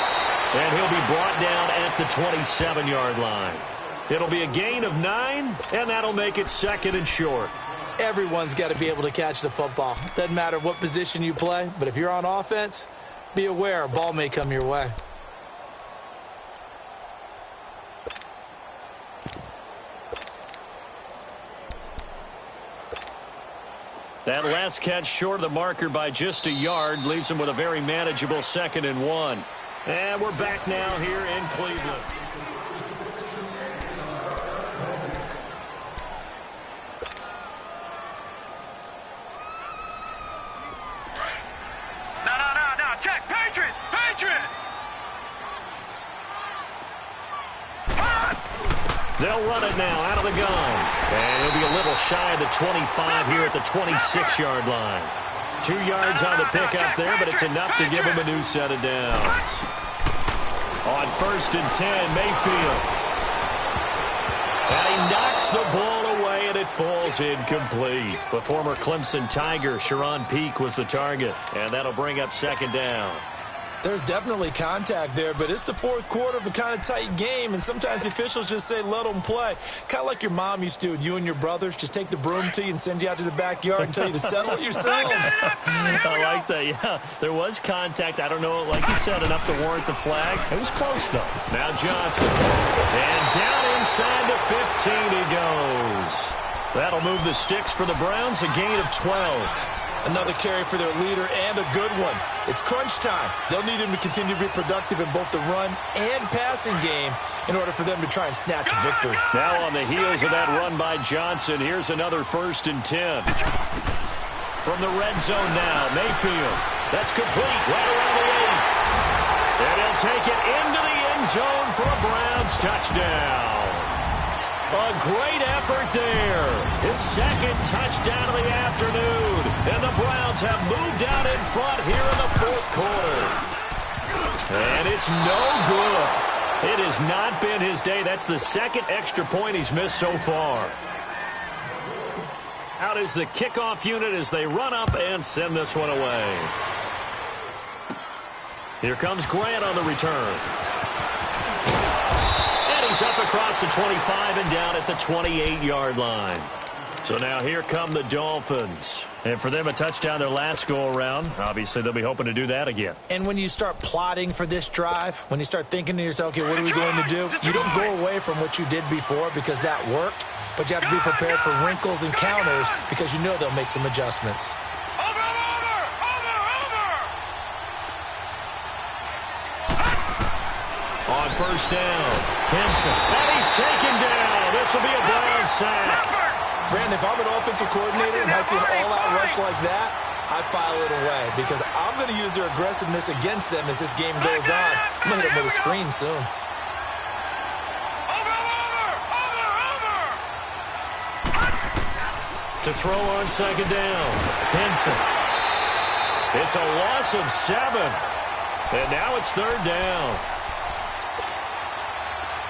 And he'll be brought down at the 27-yard line. It'll be a gain of 9, and that'll make it 2nd and short. Everyone's got to be able to catch the football. Doesn't matter what position you play, but if you're on offense, be aware a ball may come your way. That last catch short of the marker by just a yard leaves him with a very manageable 2nd and 1. And we're back now here in Cleveland. No. Check. Patriot. They'll run it now out of the gun. And he'll be a little shy of the 25 here at the 26-yard line. 2 yards on the pickup there, but it's enough to give him a new set of downs. On 1st and 10, Mayfield. And he knocks the ball away, and it falls incomplete. The former Clemson Tiger, Sharon Peake, was the target. And that'll bring up 2nd down. There's definitely contact there, but it's the 4th quarter of a kind of tight game, and sometimes the officials just say, let them play. Kind of like your mom used to with you and your brothers. Just take the broom to you and send you out to the backyard and tell you to settle it yourselves. I like that, yeah. There was contact. I don't know, like you said, enough to warrant the flag. It was close, though. Now Johnson. And down inside the 15 he goes. That'll move the sticks for the Browns, a gain of 12. Another carry for their leader, and a good one. It's crunch time. They'll need him to continue to be productive in both the run and passing game in order for them to try and snatch a victory. Now on the heels of that run by Johnson, here's another 1st and 10. From the red zone now, Mayfield. That's complete right around the 8. And he'll take it into the end zone for a Browns touchdown. A great effort there. His 2nd touchdown of the afternoon. And the Browns have moved out in front here in the 4th quarter. And it's no good. It has not been his day. That's the 2nd extra point he's missed so far. Out is the kickoff unit as they run up and send this one away. Here comes Grant on the return. He's up across the 25 and down at the 28-yard line. So now here come the Dolphins. And for them, a touchdown their last go-around. Obviously, they'll be hoping to do that again. And when you start plotting for this drive, when you start thinking to yourself, okay, what are we going to do? You don't go away from what you did before because that worked, but you have to be prepared for wrinkles and counters because you know they'll make some adjustments. On first down, Henson. And he's taken down. This will be a Browns sack. Brandon, if I'm an offensive coordinator and I see an all-out rush like that, I file it away because I'm going to use their aggressiveness against them as this game goes on. I'm going to hit them with a screen soon. To throw on 2nd down, Henson. It's a loss of 7. And now it's 3rd down.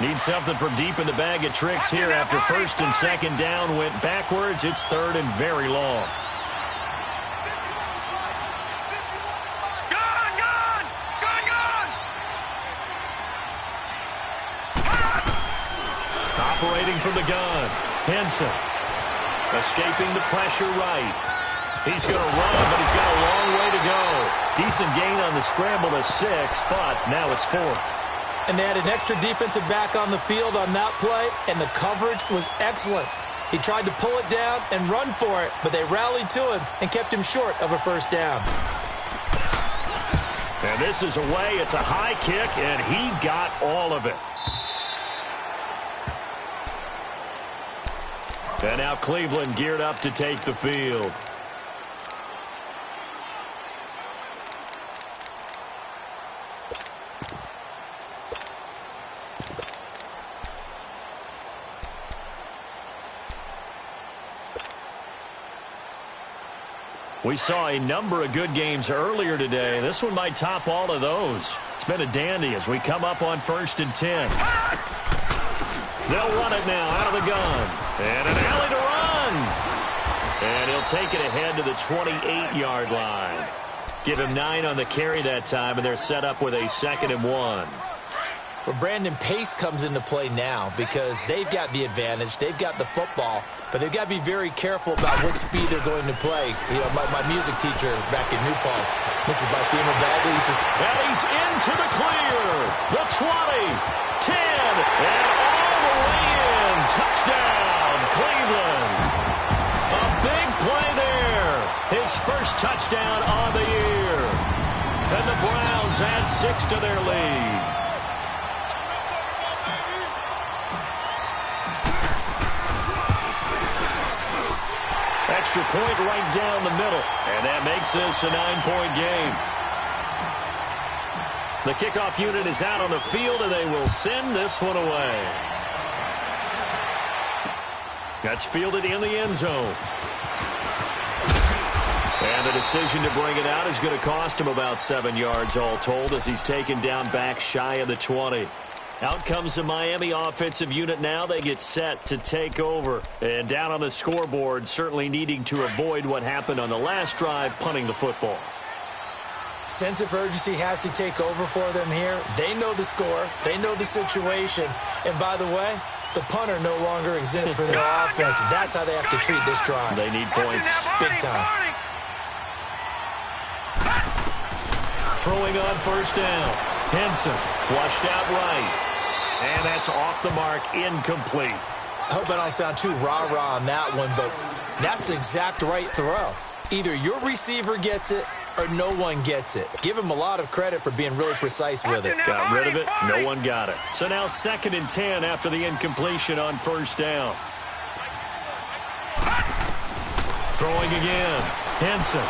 Need something from deep in the bag of tricks here after 1st and 2nd down went backwards. It's 3rd and very long. Gun! Operating from the gun, Henson. Escaping the pressure right. He's going to run, but he's got a long way to go. Decent gain on the scramble to 6, but now it's 4th. And they had an extra defensive back on the field on that play, and the coverage was excellent. He tried to pull it down and run for it, but they rallied to him and kept him short of a first down. And this is away. It's a high kick, and he got all of it. And now Cleveland geared up to take the field. We saw a number of good games earlier today. This one might top all of those. It's been a dandy as we come up on 1st and 10. They'll run it now out of the gun. And an alley to run. And he'll take it ahead to the 28-yard line. Give him 9 on the carry that time, and they're set up with a 2nd and 1. Well, Brandon, pace comes into play now because they've got the advantage. They've got the football, but they've got to be very careful about what speed they're going to play. You know, my music teacher back in New Paltz, Mrs. Barthema Bagley, says, and he's into the clear. The 20, 10, and all the way in. Touchdown, Cleveland. A big play there. His first touchdown on the year. And the Browns add 6 to their lead. Extra point right down the middle, and that makes this a 9-point game. The kickoff unit is out on the field, and they will send this one away. That's fielded in the end zone. And the decision to bring it out is going to cost him about 7 yards all told as he's taken down back shy of the 20. Out comes the Miami offensive unit now. They get set to take over. And down on the scoreboard, certainly needing to avoid what happened on the last drive, punting the football. Sense of urgency has to take over for them here. They know the score. They know the situation. And by the way, the punter no longer exists for their offense. That's how they have to treat this drive. They need points. Big time. Throwing on 1st down. Henson flushed out right. And that's off the mark, incomplete. I hope I don't sound too rah-rah on that one, but that's the exact right throw. Either your receiver gets it or no one gets it. Give him a lot of credit for being really precise with it. Got rid of it. No one got it. So now 2nd and 10 after the incompletion on 1st down. Throwing again. Henson.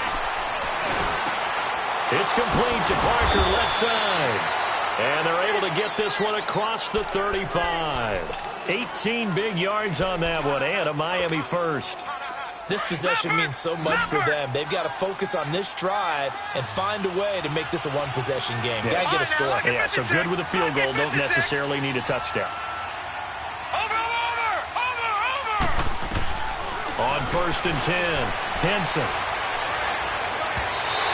It's complete to Parker, left side. And they're able to get this one across the 35. 18 big yards on that one, and a Miami first. This possession means so much for them. They've got to focus on this drive and find a way to make this a one-possession game. Yes. Got to get a score. Yeah, so good with a field goal. Don't necessarily need a touchdown. Over. On 1st and 10, Henson.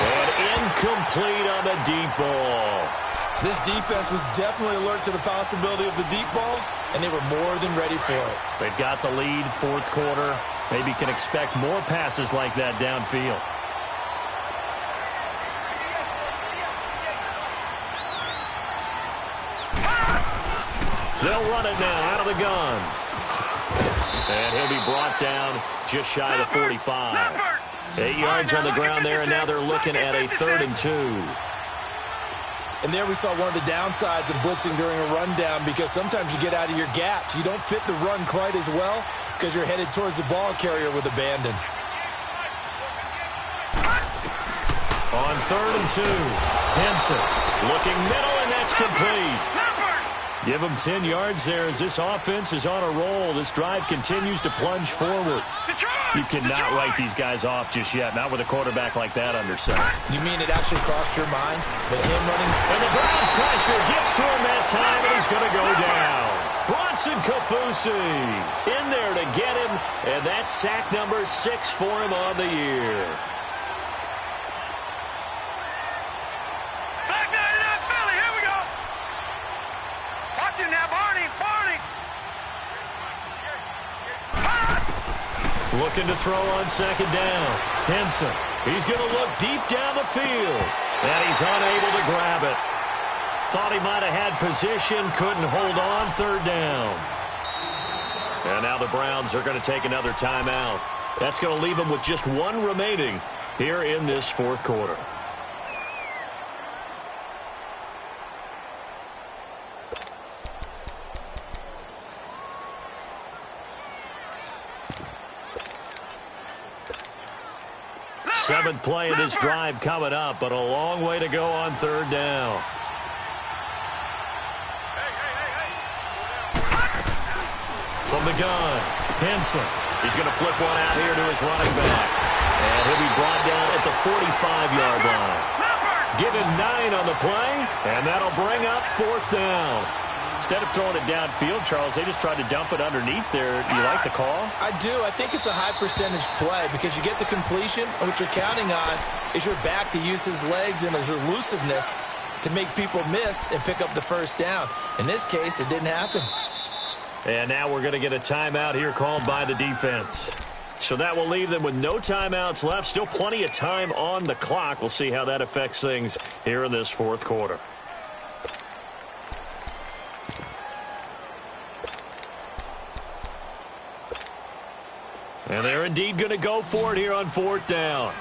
And incomplete on the deep ball. This defense was definitely alert to the possibility of the deep ball, and they were more than ready for it. They've got the lead, 4th quarter. Maybe can expect more passes like that downfield. They'll run it now out of the gun. And he'll be brought down just shy of the 45. 8 yards on the ground there, and now they're looking at a 3rd and 2. And there we saw one of the downsides of blitzing during a rundown because sometimes you get out of your gaps. You don't fit the run quite as well because you're headed towards the ball carrier with abandon. On 3rd and 2, Henson looking middle, and that's complete. Give them 10 yards there as this offense is on a roll. This drive continues to plunge forward. You cannot write these guys off just yet, not with a quarterback like that under center. You mean it actually crossed your mind with him running? And the Browns pressure gets to him that time, and he's going to go down. Bronson Kafusi in there to get him, and that's sack number 6 for him on the year. Looking to throw on 2nd down. Henson. He's going to look deep down the field. And he's unable to grab it. Thought he might have had position. Couldn't hold on. 3rd down. And now the Browns are going to take another timeout. That's going to leave them with just 1 remaining here in this 4th quarter. 7th play of this drive coming up, but a long way to go on 3rd down. From the gun, Henson. He's going to flip one out here to his running back. And he'll be brought down at the 45-yard line. Give him 9 on the play, and that'll bring up 4th down. Instead of throwing it downfield, Charles, they just tried to dump it underneath there. Do you like the call? I do. I think it's a high-percentage play because you get the completion, and what you're counting on is your back to use his legs and his elusiveness to make people miss and pick up the 1st down. In this case, it didn't happen. And now we're going to get a timeout here called by the defense. So that will leave them with no timeouts left. Still plenty of time on the clock. We'll see how that affects things here in this 4th quarter. And they're indeed going to go for it here on 4th down.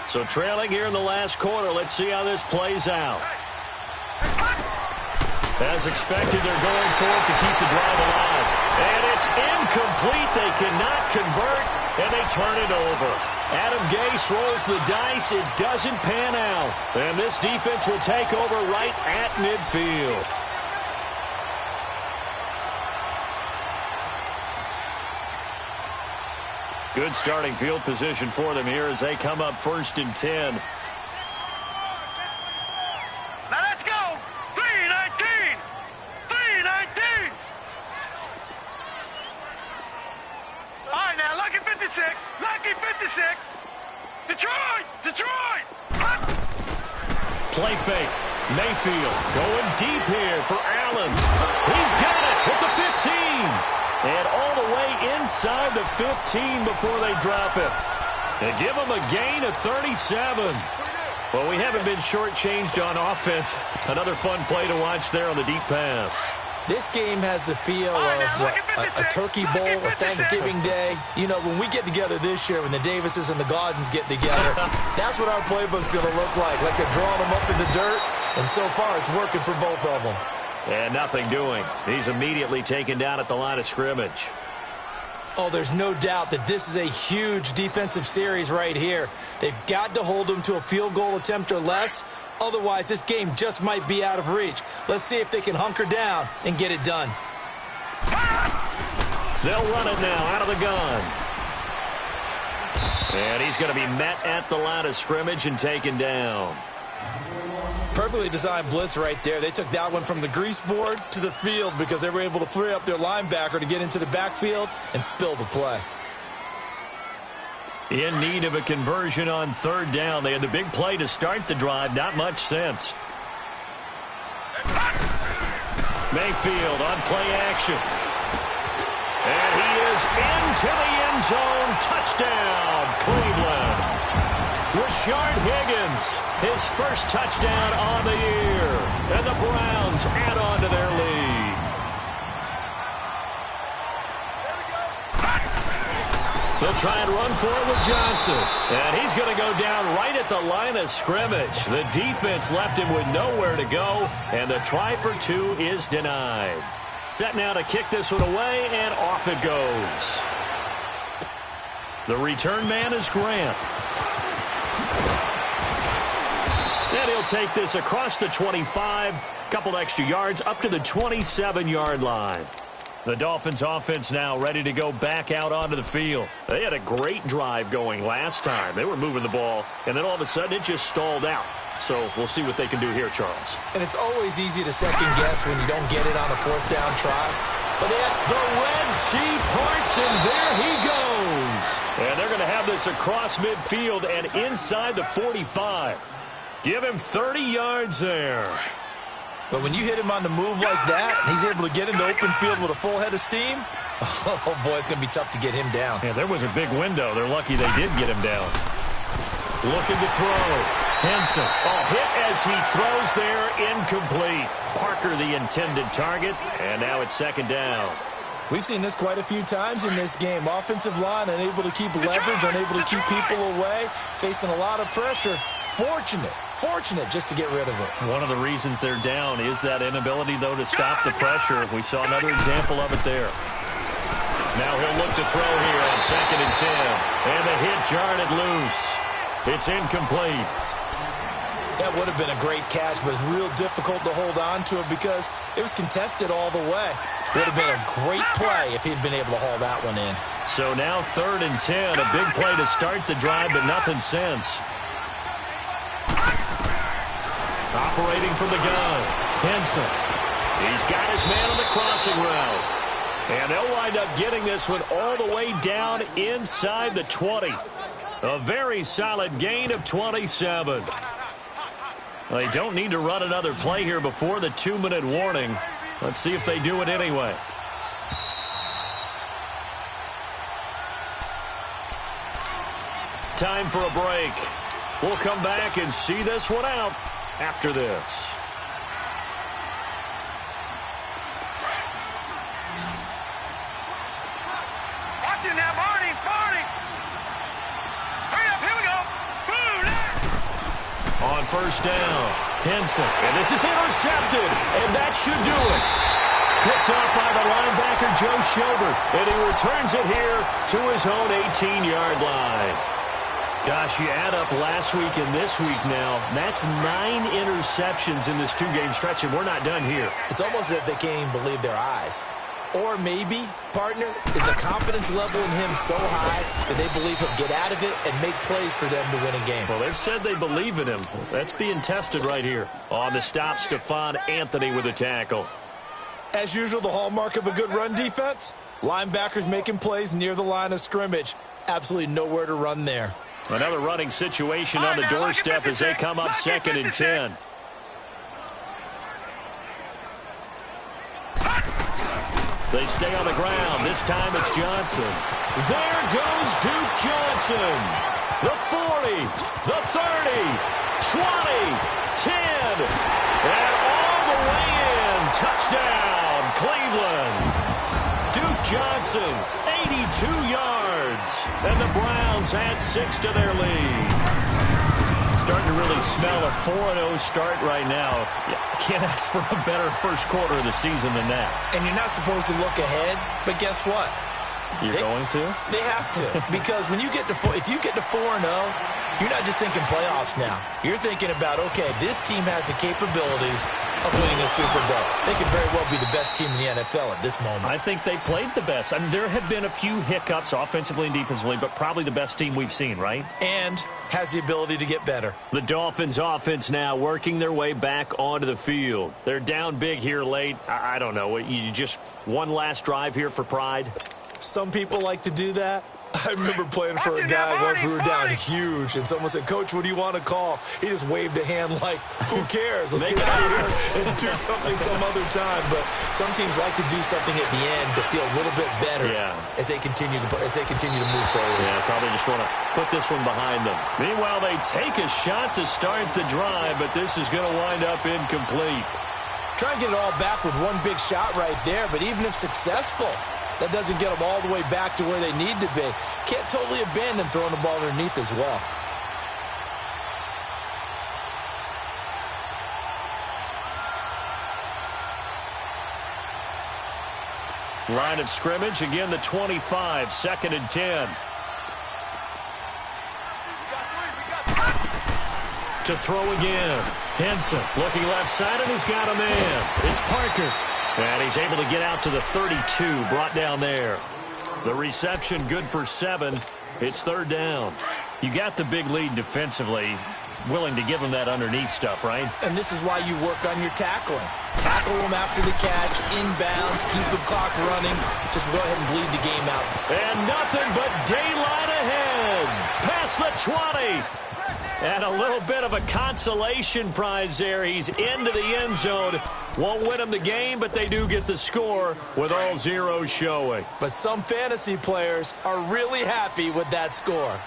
So trailing here in the last quarter. Let's see how this plays out. As expected, they're going for it to keep the drive alive. And it's incomplete. They cannot convert, and they turn it over. Adam Gase rolls the dice. It doesn't pan out. And this defense will take over right at midfield. Good starting field position for them here as they come up 1st and 10. Now let's go. 3-19. 3-19. All right, now, lucky 56. Lucky 56. Detroit. Detroit. Play fake. Mayfield going deep here for Allen. He's got it with the 15. And all the way inside the 15 before they drop it. They give him a gain of 37. Well, we haven't been shortchanged on offense. Another fun play to watch there on the deep pass. This game has the feel of a turkey bowl, a Thanksgiving day. You know, when we get together this year, when the Davises and the Gaudens get together, that's what our playbook's going to look like they're drawing them up in the dirt. And so far, it's working for both of them. And nothing doing. He's immediately taken down at the line of scrimmage. Oh, there's no doubt that this is a huge defensive series right here. They've got to hold them to a field goal attempt or less. Otherwise, this game just might be out of reach. Let's see if they can hunker down and get it done. They'll run it now out of the gun. And he's going to be met at the line of scrimmage and taken down. Perfectly designed blitz right there. They took that one from the grease board to the field because they were able to free up their linebacker to get into the backfield and spill the play. In need of a conversion on 3rd down. They had the big play to start the drive. Not much sense. Mayfield on play action. And he is into the end zone. Touchdown, Cleveland. Rashard Higgins, his first touchdown on the year. And the Browns add on to their lead. They'll try and run for it with Johnson. And he's going to go down right at the line of scrimmage. The defense left him with nowhere to go. And the try for 2 is denied. Set now to kick this one away, and off it goes. The return man is Grant. And he'll take this across the 25, couple extra yards up to the 27-yard line. The Dolphins offense now ready to go back out onto the field. They had a great drive going last time. They were moving the ball, and then all of a sudden it just stalled out. So we'll see what they can do here, Charles. And it's always easy to second guess when you don't get it on a 4th down try. But the Red Sea parts, and there he goes. And they're going to have this across midfield and inside the 45. Give him 30 yards there. But when you hit him on the move like that, and he's able to get into open field with a full head of steam, oh, boy, it's going to be tough to get him down. Yeah, there was a big window. They're lucky they did get him down. Looking to throw. Henson. Hit as he throws there. Incomplete. Parker, the intended target. And now it's 2nd down. We've seen this quite a few times in this game. Offensive line unable to keep leverage, unable to keep people away, facing a lot of pressure. Fortunate just to get rid of it. One of the reasons they're down is that inability, though, to stop the pressure. We saw another example of it there. Now he'll look to throw here on 2nd and 10. And the hit jarred it loose. It's incomplete. That would have been a great catch, but it's real difficult to hold on to it because it was contested all the way. Would have been a great play if he'd been able to haul that one in. So now 3rd and 10. A big play to start the drive, but nothing since. Operating from the gun, Henson. He's got his man on the crossing route. And they'll wind up getting this one all the way down inside the 20. A very solid gain of 27. They don't need to run another play here before the 2-minute warning. Let's see if they do it anyway. Time for a break. We'll come back and see this one out after this. Watch it now, Barney. Hurry up, here we go. Boom! On 1st down, Henson. And this is intercepted, and that should do it. Picked up by the linebacker, Joe Schobert. And he returns it here to his own 18-yard line. Gosh, you add up last week and this week now. That's 9 interceptions in this 2-game stretch, and we're not done here. It's almost as if they can't even believe their eyes. Or maybe, partner, is the confidence level in him so high that they believe he'll get out of it and make plays for them to win a game. Well, they've said they believe in him. That's being tested right here. On the stop, Stephon Anthony with a tackle. As usual, the hallmark of a good run defense, linebackers making plays near the line of scrimmage. Absolutely nowhere to run there. Another running situation on the doorstep as they come up 2nd and 10. They stay on the ground. This time it's Johnson. There goes Duke Johnson. The 40, the 30, 20, 10, and all the way in. Touchdown, Cleveland. Duke Johnson, 82 yards. And the Browns add 6 to their lead. Starting to really smell a 4-0 start right now. You can't ask for a better first quarter of the season than that. And you're not supposed to look ahead, but guess what? You're going to? They have to. Because when you get to if you get to 4-0, you're not just thinking playoffs now. You're thinking about, okay, this team has the capabilities of winning a Super Bowl. They could very well be the best team in the NFL at this moment. I think they played the best. I mean, there have been a few hiccups offensively and defensively, but probably the best team we've seen, right? And has the ability to get better. The Dolphins offense now working their way back onto the field. They're down big here late. I don't know. You just one last drive here for pride? Some people like to do that. I remember playing for a guy once. We were down huge, and someone said, "Coach, what do you want to call?" He just waved a hand like, "Who cares? Let's get out of here and do something some other time." But some teams like to do something at the end to feel a little bit better as they continue to move forward. Yeah, probably just want to put this one behind them. Meanwhile, they take a shot to start the drive, but this is going to wind up incomplete. Try and get it all back with one big shot right there, but even if successful, that doesn't get them all the way back to where they need to be. Can't totally abandon throwing the ball underneath as well. Line of scrimmage, again the 25, 2nd and 10. To throw again. Henson looking left side, and he's got a man. It's Parker. And he's able to get out to the 32, brought down there. The reception good for 7. It's 3rd down. You got the big lead defensively. Willing to give them that underneath stuff, right? And this is why you work on your tackling. Tackle them after the catch, inbounds, keep the clock running. Just go ahead and bleed the game out. And nothing but daylight ahead. Past the 20. And a little bit of a consolation prize there. He's into the end zone. Won't win them the game, but they do get the score with all zeros showing. But some fantasy players are really happy with that score.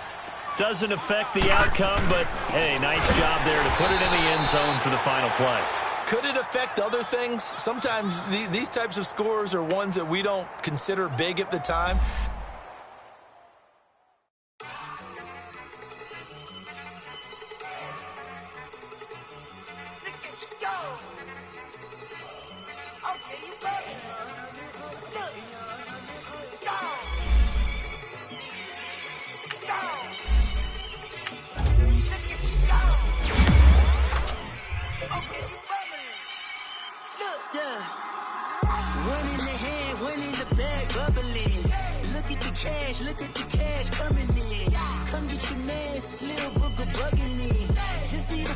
Doesn't affect the outcome, but, hey, nice job there to put it in the end zone for the final play. Could it affect other things? Sometimes these types of scores are ones that we don't consider big at the time.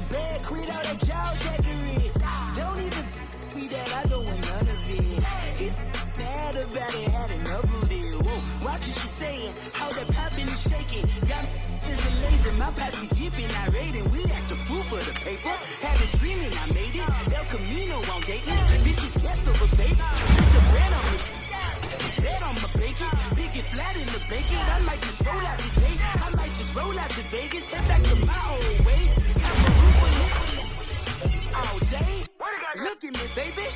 bed, quit all that jaw jackery. Don't even me that I don't want none of it. He's mad about it, had enough of it. Whoa, watch what you saying, how that poppin' and shaking. Y'all is a lazy, my posse deep and I raiding. We act a fool for the paper, had a dream and I made it. El Camino on Dayton's, bitches guess over baby. Put the bread on me, bread on my bacon. Big it flat in the bacon, I might just roll out today. I might just roll out to Vegas, head back to my old ways. Have a roof for all day. Look at me, baby.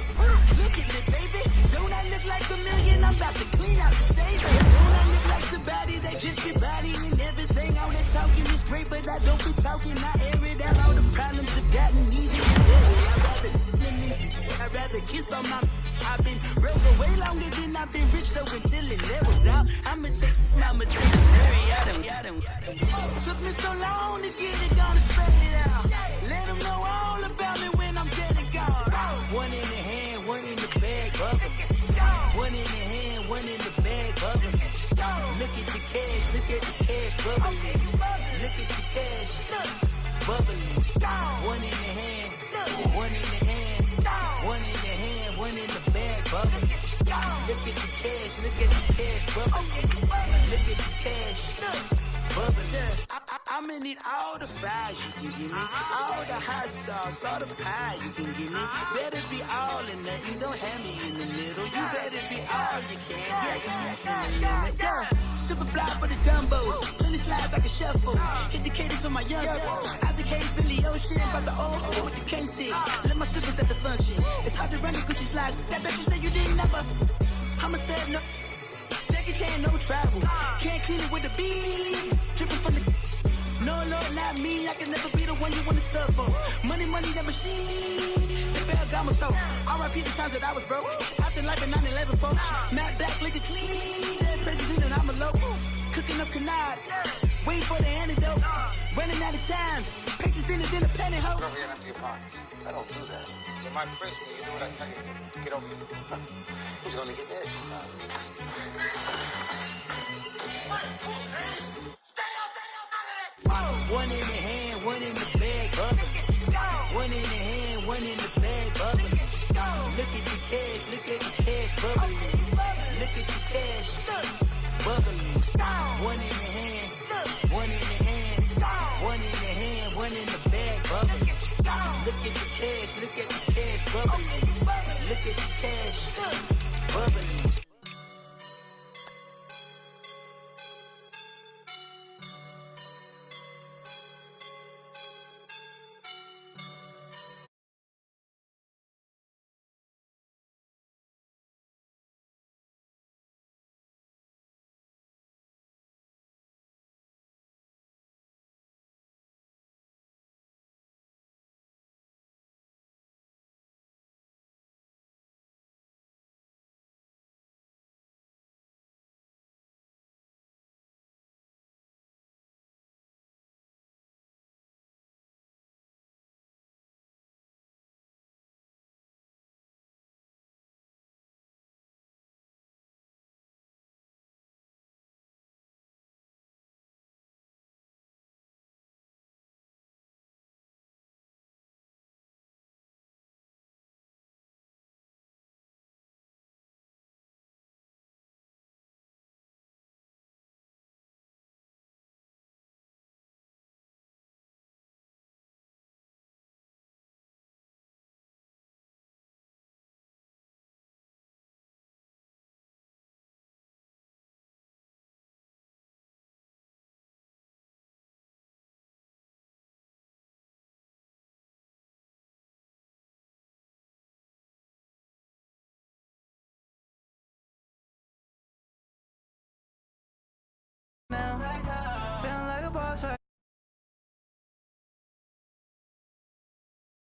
Look at me, baby. Don't I look like a million? I'm about to clean out the stage. Don't I look like somebody that just be bodying everything? All that talking is great, but I don't be talking. I air it out. All the problems have gotten easier. I'd rather kiss on my. I've been broke for way longer than I've been rich, so until it levels out, I'ma take mama to the Mary. Took me so long to get it, gonna spread it out. Let them know all about me when I'm dead and gone. One in the hand, one in the bag, bubbling. One in the hand, one in the bag, bubbling. Look at the cash, look at the cash, bubbling. Look at the cash, bubbling. One in the hand, one in the hand, one in the hand, one in the bag, bubbling. Look at the cash, look at the cash, bubbling. Look at the cash, bubbling. I'ma need all the fries you can give me, all the hot sauce, all the pie you can give me. Better be all or nothing, don't have me in the middle. You better be all you can. Yeah. Super fly for the dumbos, plenty slides like a shuffle. Hit the cadence for my young Isaac Hayes, Billy Ocean, but the old with the cane stick. Let my slippers at the function. It's hard to run the Gucci slides. That bet you say you didn't never. I'ma stand no. Jackie Chan, no travel. Can't clean it with the beat. Dripping from the. No, not me. I can never be the one you want to stuff for. Money, that machine. Ferragamo stove. R.I.P. the times that I was broke. After life in 9/11, folks. Matte back, liquor clean. Dead presents in and I'm a local. Cooking up canard. Waiting for the antidote. Running out of time. Patience thinner than a pantyhose. Bro, we empty your pockets. I don't do that. You're my prisoner. You do what I tell you. Get over here. He's gonna get this. One in the hand, one in the bag, bubbling. One in the hand, one in the bag, bubbling. Look at the cash, look at the cash, bubbling. Look at the cash, bubbling. One in the hand, one in the hand, one in the hand, one in the bag, bubbling. Look at the cash, look at the cash, bubbling. Look at the cash, bubbling. Now, feeling like a boss.